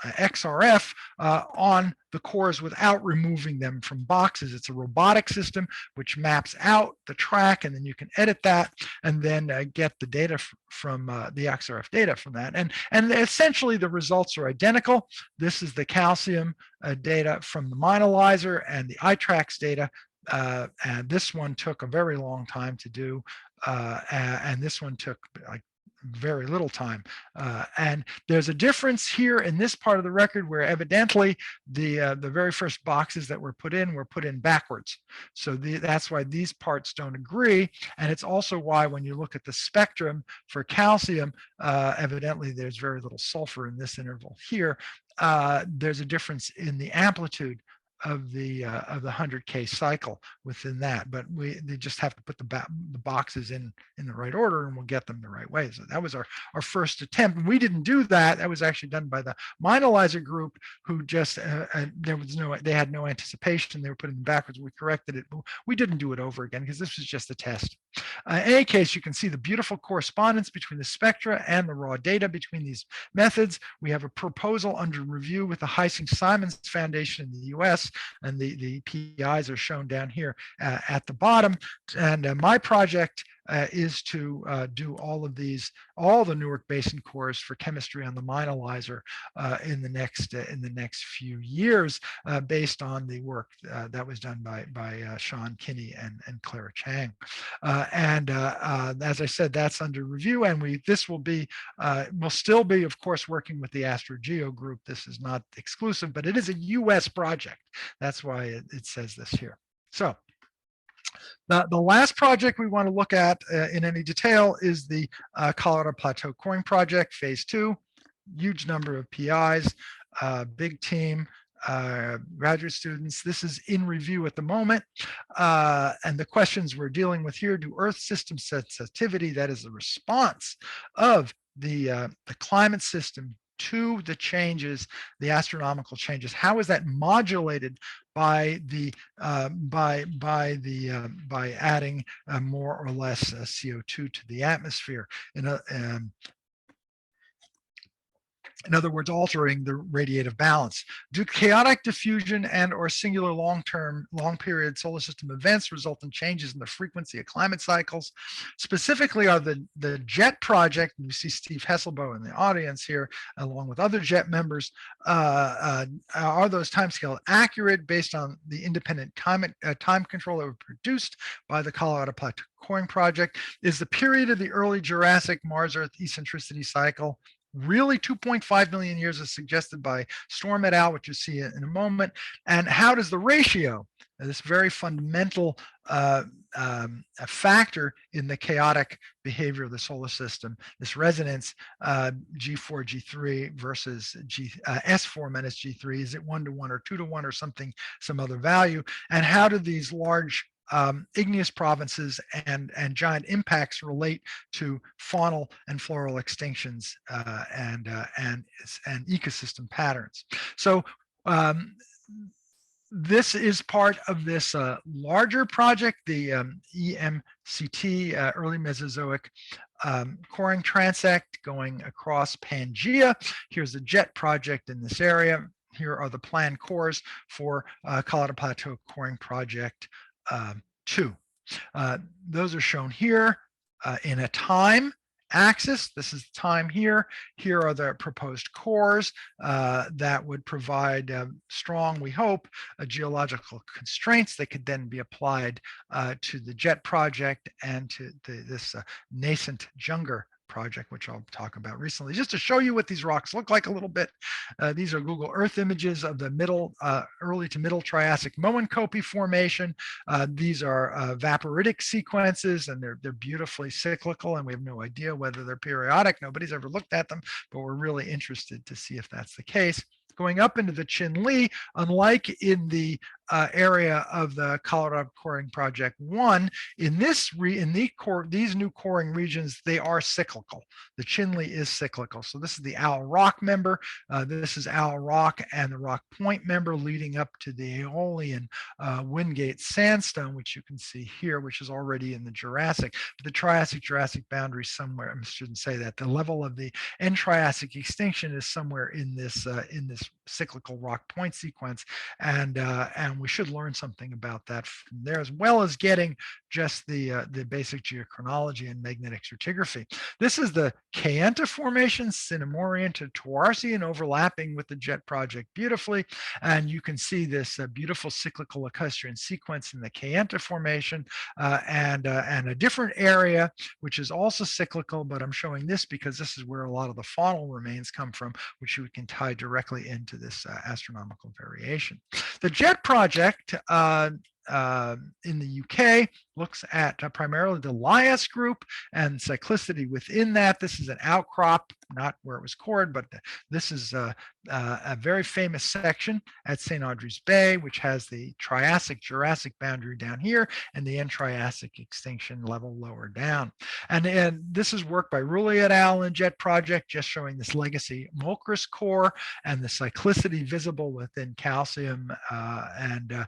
XRF on the cores without removing them from boxes. It's a robotic system which maps out the track, and then you can edit that and then get the data from the XRF data from that. And essentially the results are identical. This is the calcium data from the Mine-Analyzer and the iTrax data. And this one took a very long time to do, and this one took like very little time. And there's a difference here in this part of the record where evidently the very first boxes that were put in backwards. So that's why these parts don't agree. And it's also why when you look at the spectrum for calcium, evidently there's very little sulfur in this interval here. There's a difference in the amplitude of the 100K cycle within that, but they just have to put the boxes in the right order, and we'll get them the right way. So that was our first attempt. We didn't do that. That was actually done by the Mine-Analyzer group, who just they had no anticipation. They were putting them backwards. We corrected it. But we didn't do it over again because this was just a test. In any case, you can see the beautiful correspondence between the spectra and the raw data between these methods. We have a proposal under review with the Heising-Simons Foundation in the US, and the PIs are shown down here at the bottom. And my project is to do all the Newark Basin cores for chemistry on the Mine-Analyzer in the next few years, based on the work that was done by Sean Kinney and Clara Chang. As I said, that's under review, and we'll still be, of course, working with the AstroGeo group. This is not exclusive, but it is a US project. That's why it says this here. So the last project we want to look at in any detail is the Colorado Plateau Coring Project, phase 2. Huge number of PIs, big team, graduate students. This is in review at the moment. And the questions we're dealing with here: do Earth system sensitivity, that is the response of the climate system to the changes, the astronomical changes, how is that modulated by adding more or less CO2 to the atmosphere? In other words, altering the radiative balance. Do chaotic diffusion and or singular long period solar system events result in changes in the frequency of climate cycles? Specifically, are the JET project, and you see Steve Hesselbo in the audience here, along with other JET members, are those timescales accurate based on the independent time control that were produced by the Colorado Plateau Coring Project? Is the period of the early Jurassic Mars-Earth eccentricity cycle really 2.5 million years as suggested by Storm et al., which you see in a moment? And how does the ratio, this very fundamental factor in the chaotic behavior of the solar system, this resonance, G4, G3 versus S4 minus G3, is it 1 to 1 or 2 to 1 or some other value? And how do these large igneous provinces and giant impacts relate to faunal and floral extinctions and ecosystem patterns? So this is part of this larger project, the EMCT, Early Mesozoic Coring Transect, going across Pangaea. Here's the JET project in this area. Here are the planned cores for Colorado Plateau Coring Project 2. Those are shown here in a time axis. This is the time here. Here are the proposed cores that would provide strong, we hope, geological constraints that could then be applied to the JET project and to this nascent Junger project, which I'll talk about recently, just to show you what these rocks look like a little bit. These are Google Earth images of the early to middle Triassic Moenkopi formation. These are vaporitic sequences, and they're beautifully cyclical, and we have no idea whether they're periodic. Nobody's ever looked at them, but we're really interested to see if that's the case. Going up into the Chin Lee, unlike in the area of the Colorado Coring Project. One, in these new coring regions, they are cyclical. The Chinle is cyclical. So this is the Owl Rock member. This is Owl Rock and the Rock Point member leading up to the Aeolian Wingate sandstone, which you can see here, which is already in the Jurassic. But the Triassic-Jurassic boundary somewhere, I shouldn't say that, the level of the end Triassic extinction is somewhere in this cyclical rock point sequence, and we should learn something about that from there, as well as getting just the basic geochronology and magnetic stratigraphy. This is the Kayenta Formation, Cinnamorian to Toarcian, overlapping with the Jet Project beautifully, and you can see this beautiful cyclical lacustrine sequence in the Kayenta Formation, and a different area which is also cyclical, but I'm showing this because this is where a lot of the faunal remains come from, which we can tie directly into this astronomical variation. The Jet Project in the UK looks at primarily the Lias group and cyclicity within that. This is an outcrop, not where it was cored, but this is a very famous section at St. Audrey's Bay, which has the Triassic-Jurassic boundary down here and the end Triassic extinction level lower down. And this is work by Rulli et al. In Jet Project, just showing this legacy Mochras core and the cyclicity visible within calcium, and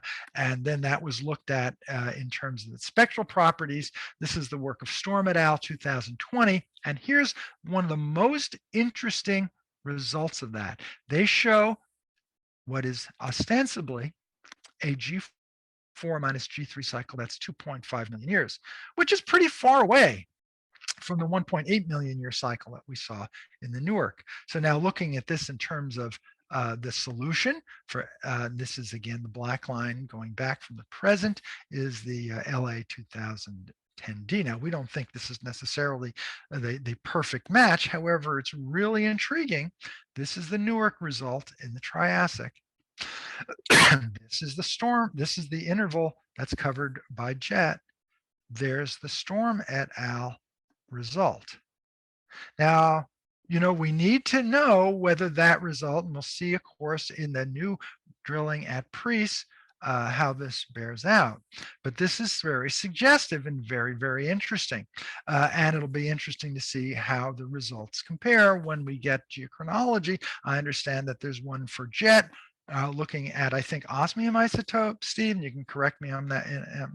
then that was looked at in terms of its spectral properties. This is the work of Storm et al. 2020, and here's one of the most interesting results of that. They show what is ostensibly a G4 minus G3 cycle that's 2.5 million years, which is pretty far away from the 1.8 million year cycle that we saw in the Newark. So now looking at this in terms of the solution for this is again the black line going back from the present is the LA 2010D. Now we don't think this is necessarily the perfect match. However, it's really intriguing. This is the Newark result in the Triassic. This is the storm. This is the interval that's covered by Jet. There's the Storm et al. Result. Now, you know, we need to know whether that result, and we'll see, of course, in the new drilling at Prees, how this bears out. But this is very suggestive and very, very interesting. And it'll be interesting to see how the results compare when we get geochronology. I understand that there's one for Jet, looking at, I think, osmium isotope. Steve, and you can correct me on that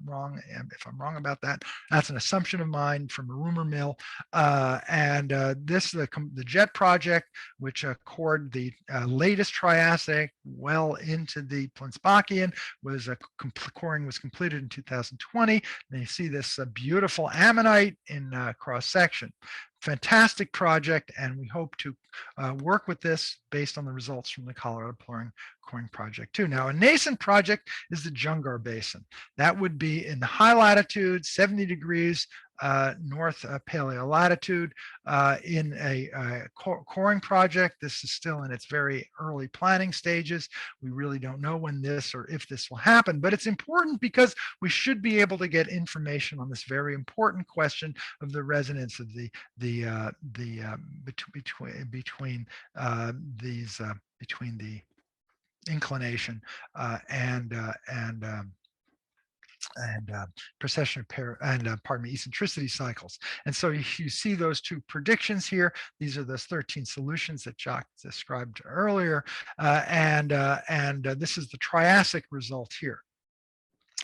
wrong if I'm wrong about that. That's an assumption of mine from a rumor mill. This the Jet Project, which cored the latest Triassic well into the Plinsbachian, was coring was completed in 2020. And you see this beautiful ammonite in cross section. Fantastic project, and we hope to work with this based on the results from the Colorado Plateau Coring Project too. Now, a nascent project is the Jungar Basin. That would be in the high latitude, 70 degrees north paleo latitude, in a coring project. This is still in its very early planning stages. We really don't know when this or if this will happen, but it's important because we should be able to get information on this very important question of the resonance of between the inclination and precession and eccentricity cycles. And so you see those two predictions here. These are those 13 solutions that Jacques described earlier, and this is the Triassic result here.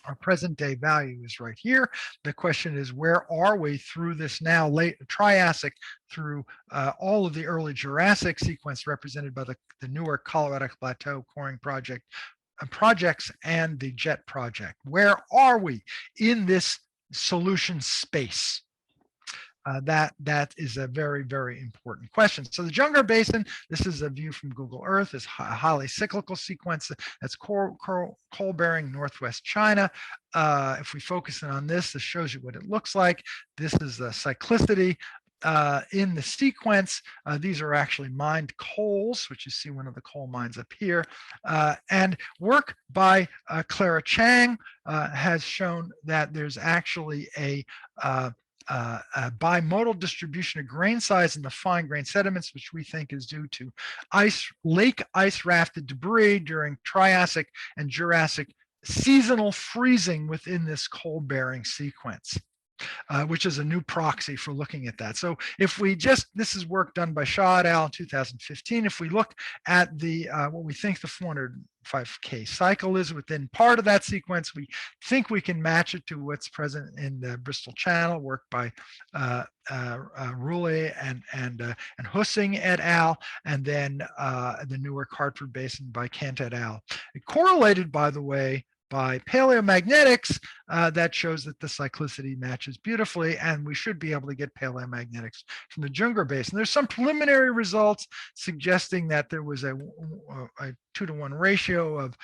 Our present day value is right here. The question is, where are we through this now late Triassic, through all of the early Jurassic sequence represented by the Newark Colorado Plateau Coring Project projects and the Jet Project? Where are we in this solution space? That is a very, very important question. So the Jungar Basin, this is a view from Google Earth, is a highly cyclical sequence that's coal-bearing northwest China. If we focus in on this, this shows you what it looks like. This is the cyclicity in the sequence. These are actually mined coals, which you see one of the coal mines up here. And work by Clara Chang has shown that there's actually a bimodal distribution of grain size in the fine grain sediments, which we think is due to lake ice rafted debris during Triassic and Jurassic seasonal freezing within this coal-bearing sequence. Which is a new proxy for looking at that. So if we just, this is work done by Shaw et al. In 2015. If we look at the what we think the 405K cycle is within part of that sequence, we think we can match it to what's present in the Bristol Channel, work by Roulé and Hussing et al., and then the Newark Hartford Basin by Kent et al. It correlated, by the way, by paleomagnetics that shows that the cyclicity matches beautifully, and we should be able to get paleomagnetics from the Junggar Basin. There's some preliminary results suggesting that there was a 2-to-1 ratio of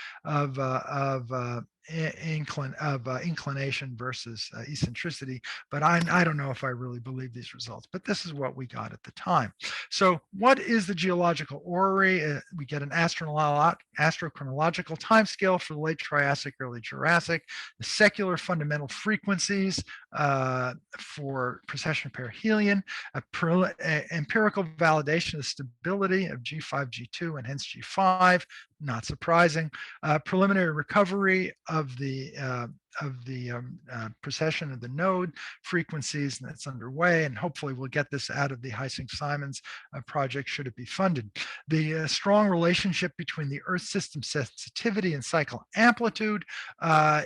inclination versus eccentricity, but I don't know if I really believe these results, but this is what we got at the time. So what is the geological orrery? We get an astrochronological timescale for the late Triassic, early Jurassic, the secular fundamental frequencies for precession perihelion, empirical validation of stability of G5, G2, and hence G5, not surprising. Preliminary recovery of the precession of the node frequencies, and that's underway, and hopefully we'll get this out of the Heising-Simons project should it be funded. The strong relationship between the Earth system sensitivity and cycle amplitude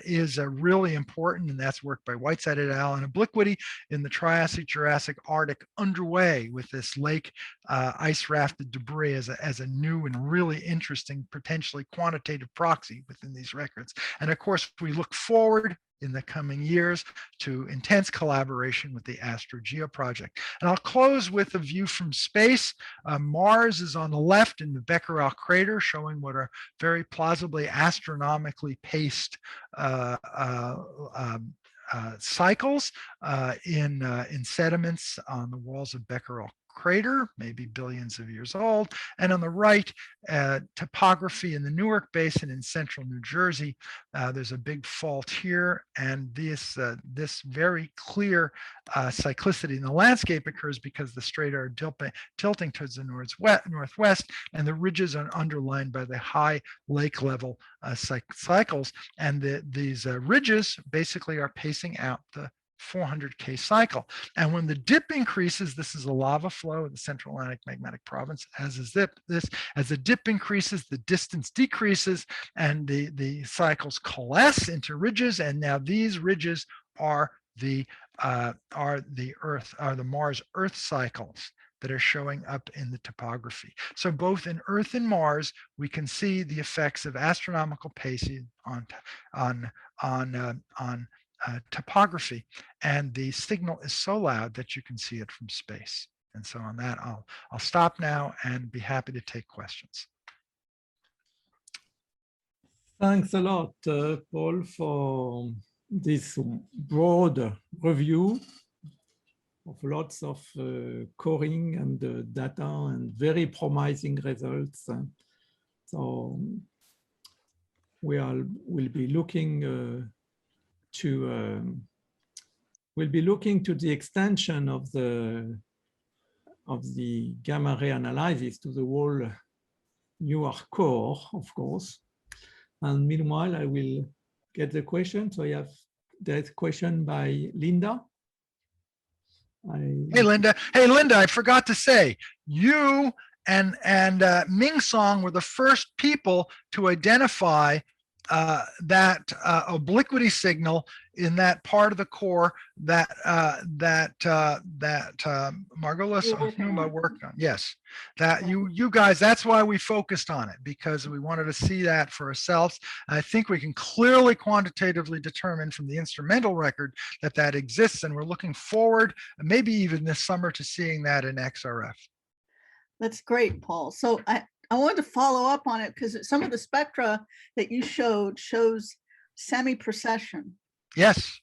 is really important, and that's work by Whiteside et al. And obliquity in the Triassic, Jurassic, Arctic underway with this lake ice rafted debris as a new and really interesting, potentially quantitative proxy within these records. And of course, we look forward in the coming years to intense collaboration with the AstroGeo project. And I'll close with a view from space. Mars is on the left in the Becquerel crater, showing what are very plausibly astronomically paced cycles in sediments on the walls of Becquerel crater, maybe billions of years old. And on the right, topography in the Newark Basin in central New Jersey. There's a big fault here, and this very clear cyclicity in the landscape occurs because the strata are tilting towards the northwest, and the ridges are underlined by the high lake level cycles. And these ridges basically are pacing out the 400K cycle. And when the dip increases, this is a lava flow in the Central Atlantic Magmatic Province, as is this. As the dip increases, the distance decreases, and the cycles coalesce into ridges. And now these ridges are the Mars-Earth cycles that are showing up in the topography. So both in Earth and Mars, we can see the effects of astronomical pacing on topography, and the signal is so loud that you can see it from space. And so on that, I'll stop now and be happy to take questions. Thanks a lot, Paul, for this broad review of lots of coring and data and very promising results. So we'll be looking we'll be looking to the extension of the gamma ray analysis to the whole Newark core, of course. And meanwhile, I will get the question. So I have that question by Linda. Hey, Linda, I forgot to say, you and Ming Song were the first people to identify that obliquity signal in that part of the core that Margolis Numa worked on. Yes, that you guys, that's why we focused on it, because we wanted to see that for ourselves. I think we can clearly quantitatively determine from the instrumental record that exists, and we're looking forward, maybe even this summer, to seeing that in XRF. That's great, Paul. So I wanted to follow up on it because some of the spectra that you showed shows semi-precession. Yes.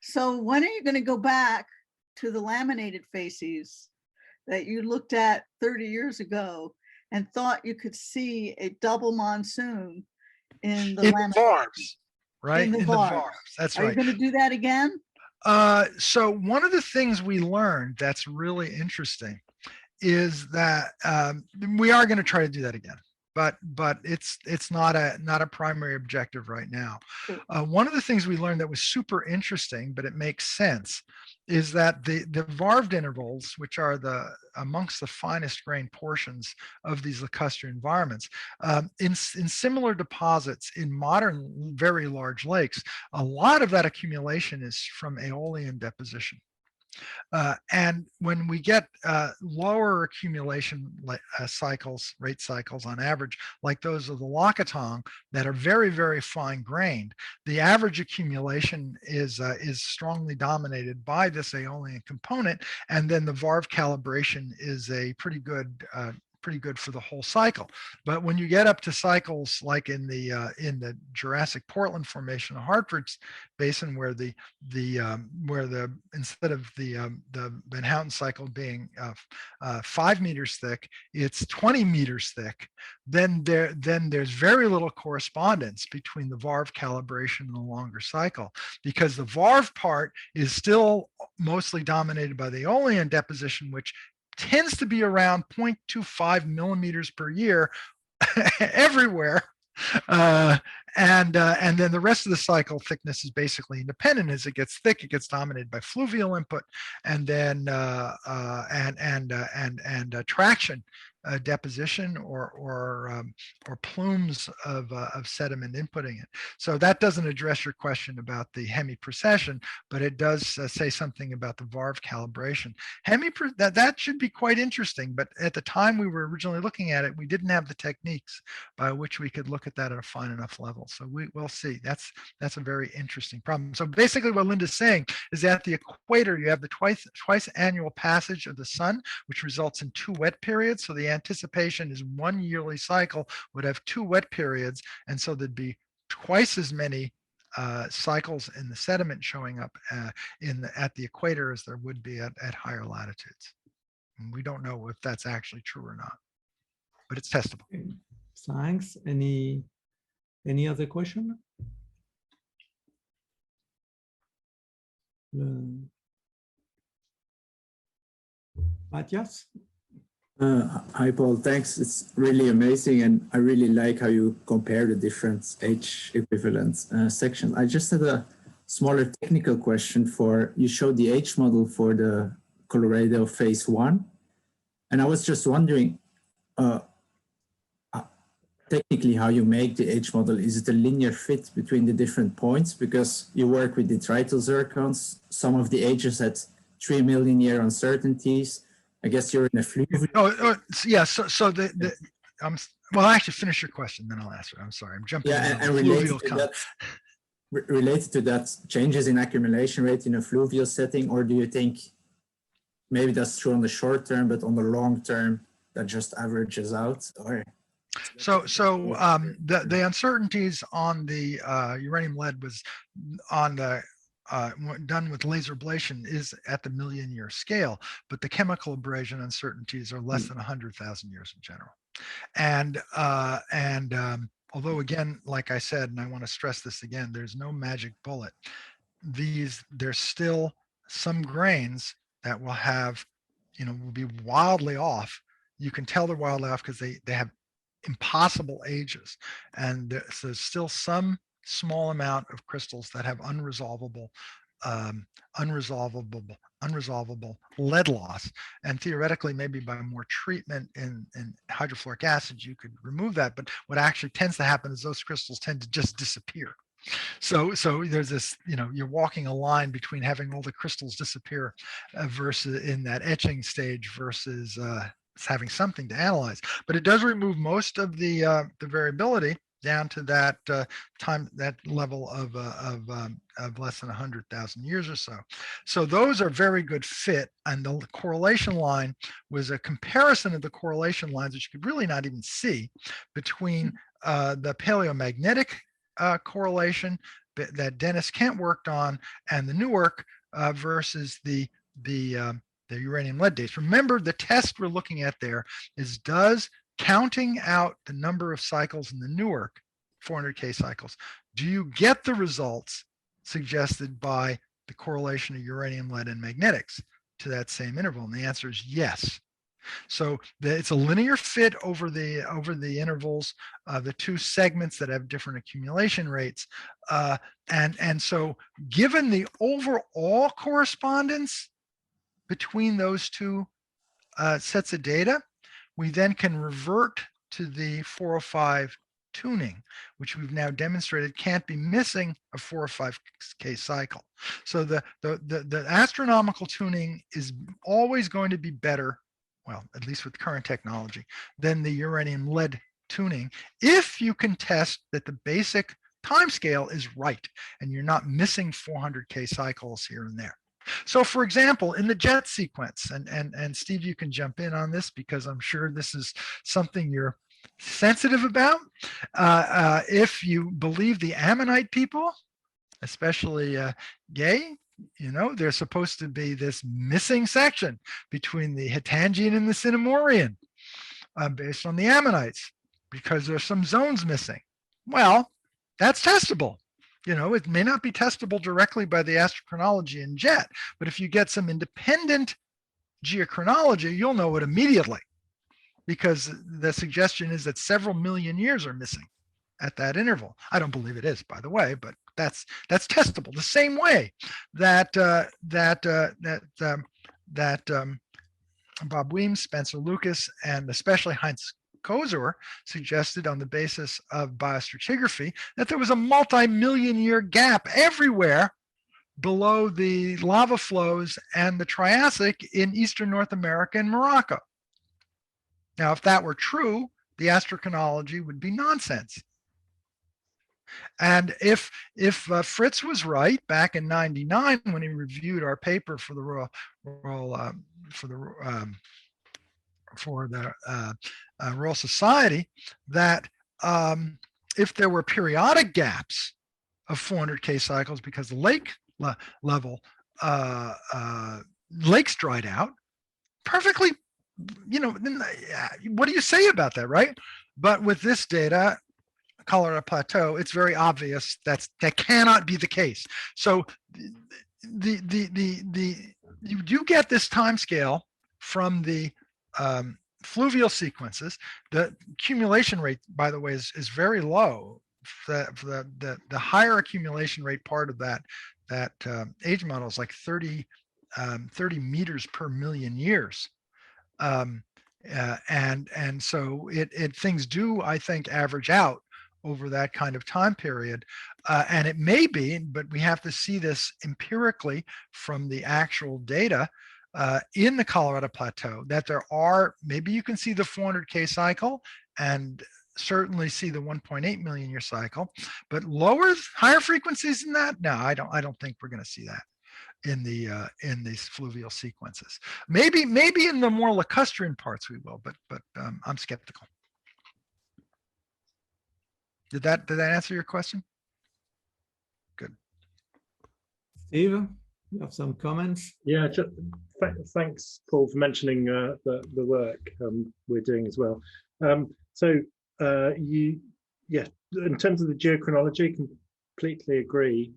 So when are you going to go back to the laminated facies that you looked at 30 years ago and thought you could see a double monsoon in the VARs, right? In the VARs. That's right. Are you going to do that again? So one of the things we learned that's really interesting is that we are going to try to do that again. but it's not a primary objective right now. Sure. One of the things we learned that was super interesting, but it makes sense, is that the varved intervals, which are amongst the finest grained portions of these lacustrine environments, in similar deposits in modern very large lakes, a lot of that accumulation is from aeolian deposition. And when we get lower accumulation rate cycles on average, like those of the Lakatong that are very, very fine grained, the average accumulation is strongly dominated by this aeolian component, and then the varve calibration is a pretty good for the whole cycle. But when you get up to cycles like in the Jurassic Portland Formation of Hartford's Basin, where instead of the Van Houten cycle being 5 meters thick, it's 20 meters thick, then there's very little correspondence between the varve calibration and the longer cycle, because the varve part is still mostly dominated by the aeolian deposition, which tends to be around 0.25 millimeters per year everywhere. And then the rest of the cycle thickness is basically independent. As it gets thick, it gets dominated by fluvial input, and then traction deposition or plumes of sediment inputting it. So that doesn't address your question about the hemi-precession, but it does say something about the varve calibration. That should be quite interesting, but at the time we were originally looking at it, we didn't have the techniques by which we could look at that at a fine enough level. So we'll see. That's a very interesting problem. So basically what Linda's saying is that at the equator, you have the twice annual passage of the sun, which results in 2 wet periods. So the anticipation is 1 yearly cycle would have 2 wet periods, and so there'd be twice as many cycles in the sediment showing up at the equator as there would be at higher latitudes. And we don't know if that's actually true or not, but it's testable. Okay. Thanks. Any other question? Matthias? Hi, Paul. Thanks. It's really amazing, and I really like how you compare the different H equivalent sections. I just had a smaller technical question. You showed the H model for the Colorado phase 1, and I was just wondering, technically, how you make the H model. Is it a linear fit between the different points? Because you work with detrital zircons, some of the H's at 3 million year uncertainties. I guess you're in a fluvial. Yeah. So well, actually finish your question, then I'll answer. I'm sorry, I'm jumping. Yeah, and related to that, changes in accumulation rate in a fluvial setting, or do you think maybe that's true on the short term, but on the long term that just averages out? Or the uncertainties on the uranium lead was on the done with laser ablation is at the million-year scale, but the chemical abrasion uncertainties are less than 100,000 years in general. And although, again, like I said, and I want to stress this again, there's no magic bullet. There's still some grains that will have, will be wildly off. You can tell they're wildly off because they have impossible ages, and there's still some small amount of crystals that have unresolvable lead loss, and theoretically maybe by more treatment in hydrofluoric acid you could remove that, but what actually tends to happen is those crystals tend to just disappear. So there's this, you're walking a line between having all the crystals disappear versus in that etching stage versus having something to analyze. But it does remove most of the variability down to that that level of less than 100,000 years or so. So those are very good fit, and the correlation line was a comparison of the correlation lines, which you could really not even see, between the paleomagnetic correlation that Dennis Kent worked on and the Newark versus the uranium lead dates. Remember, the test we're looking at there is counting out the number of cycles in the Newark, 400K cycles, do you get the results suggested by the correlation of uranium, lead, and magnetics to that same interval? And the answer is yes. So it's a linear fit over the intervals of the two segments that have different accumulation rates. And so given the overall correspondence between those two sets of data, we then can revert to the 405 tuning, which we've now demonstrated can't be missing a 405K cycle. So the astronomical tuning is always going to be better, well, at least with current technology, than the uranium lead tuning, if you can test that the basic timescale is right and you're not missing 400K cycles here and there. So for example, in the jet sequence, and Steve, you can jump in on this because I'm sure this is something you're sensitive about. If you believe the Ammonite people, especially Gay, you know, there's supposed to be this missing section between the Hitangian and the Cinemorian based on the Ammonites because there's some zones missing. Well, that's testable. You know, it may not be testable directly by the astrochronology in jet, but if you get some independent geochronology, you'll know it immediately because the suggestion is that several million years are missing at that interval. I don't believe it is, by the way, but that's testable. The same way that Bob Weems, Spencer Lucas, and especially Heinz Kozer suggested on the basis of biostratigraphy that there was a multi-million year gap everywhere below the lava flows and the Triassic in Eastern North America and Morocco. Now, if that were true, the astrochronology would be nonsense. And if Fritz was right back in '99 when he reviewed our paper for the Royal Society, that if there were periodic gaps of 400K cycles because the lake level lakes dried out, perfectly, you know, what do you say about that, right? But with this data, Colorado Plateau, it's very obvious that cannot be the case. So you do get this time scale from the fluvial sequences. The accumulation rate, by the way, is very low. The higher accumulation rate part of that age model is like 30 meters per million years. And so things do, I think, average out over that kind of time period. And it may be, but we have to see this empirically from the actual data in the Colorado Plateau, that there are, maybe you can see the 400K cycle and certainly see the 1.8 million year cycle, but higher frequencies than that, no, I don't think we're going to see that in these fluvial sequences. Maybe in the more lacustrine parts we will, but I'm skeptical. Did that answer your question? Good. Steve, you have some comments? Yeah, thanks, Paul, for mentioning the work we're doing as well. In terms of the geochronology, completely agree.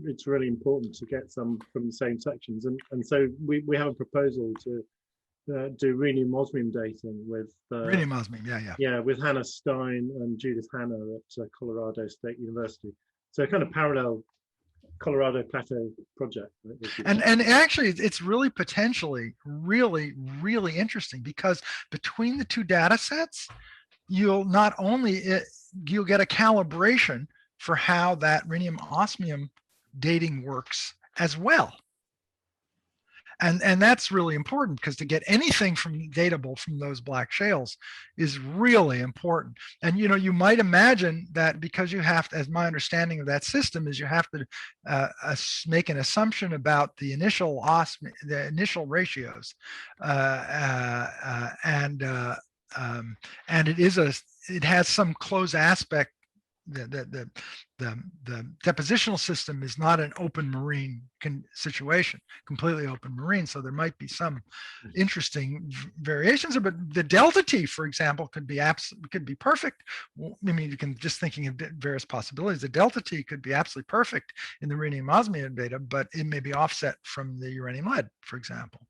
It's really important to get some from the same sections, and so we have a proposal to do rhenium-osmium dating with Rhenium-osmium, with Hannah Stein and Judith Hanna at Colorado State University. So kind of parallel Colorado Plateau project. Right? And actually, it's really potentially really interesting because between the two data sets, you'll get a calibration for how that rhenium-osmium dating works as well. And that's really important because to get anything datable from those black shales is really important. And you might imagine that because you have to, as my understanding of that system is, you have to make an assumption about the initial ratios, and it has some closed aspect. The depositional system is not an open marine situation, completely open marine. So there might be some interesting variations, but the delta T, for example, could be perfect. I mean, you can just thinking of various possibilities. The delta T could be absolutely perfect in the rhenium-osmium data, but it may be offset from the uranium lead, for example.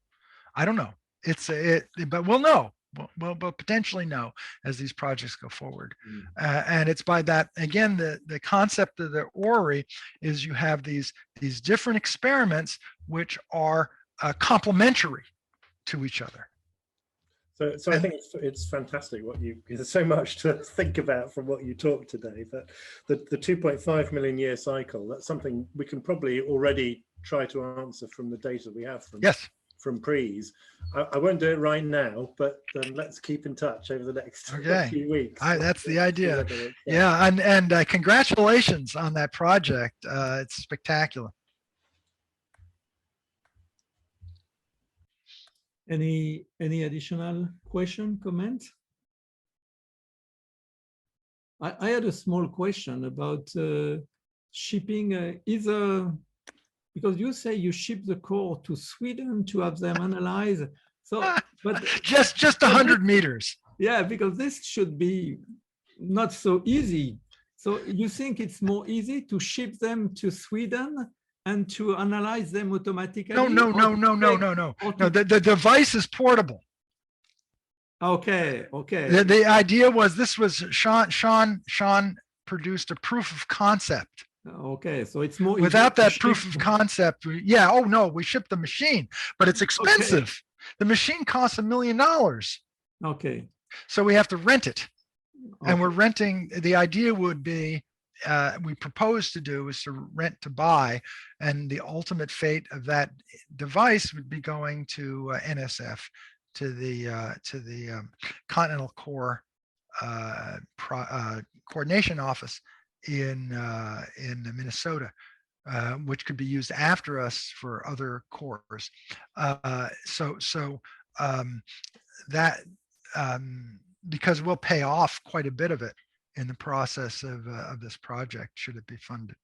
I don't know. but we'll know. We'll potentially know as these projects go forward. And it's by that, again, the concept of the orrery is you have these different experiments which are complementary to each other. So I think it's fantastic what there's so much to think about from what you talked today, but the 2.5 million year cycle, that's something we can probably already try to answer from the data we have from Prees. I won't do it right now, but let's keep in touch over the next few weeks. That's the idea. Yeah, and congratulations on that project. It's spectacular. Any additional question, comment? I had a small question about shipping either, because you say you ship the core to Sweden to have them analyzed. So, but just 100 meters. Yeah, because this should be not so easy. So you think it's more easy to ship them to Sweden and to analyze them automatically? No. The device is portable. Okay. The idea was Sean produced a proof of concept. Okay, so it's more without that proof of concept. We ship the machine, but it's expensive. Okay. The machine costs $1 million. Okay. So we have to rent it, and we're renting. The idea would be, we propose to do is to rent to buy, and the ultimate fate of that device would be going to NSF, to the Continental Core Coordination Office in Minnesota, which could be used after us for other cores. Because we'll pay off quite a bit of it in the process of this project, should it be funded.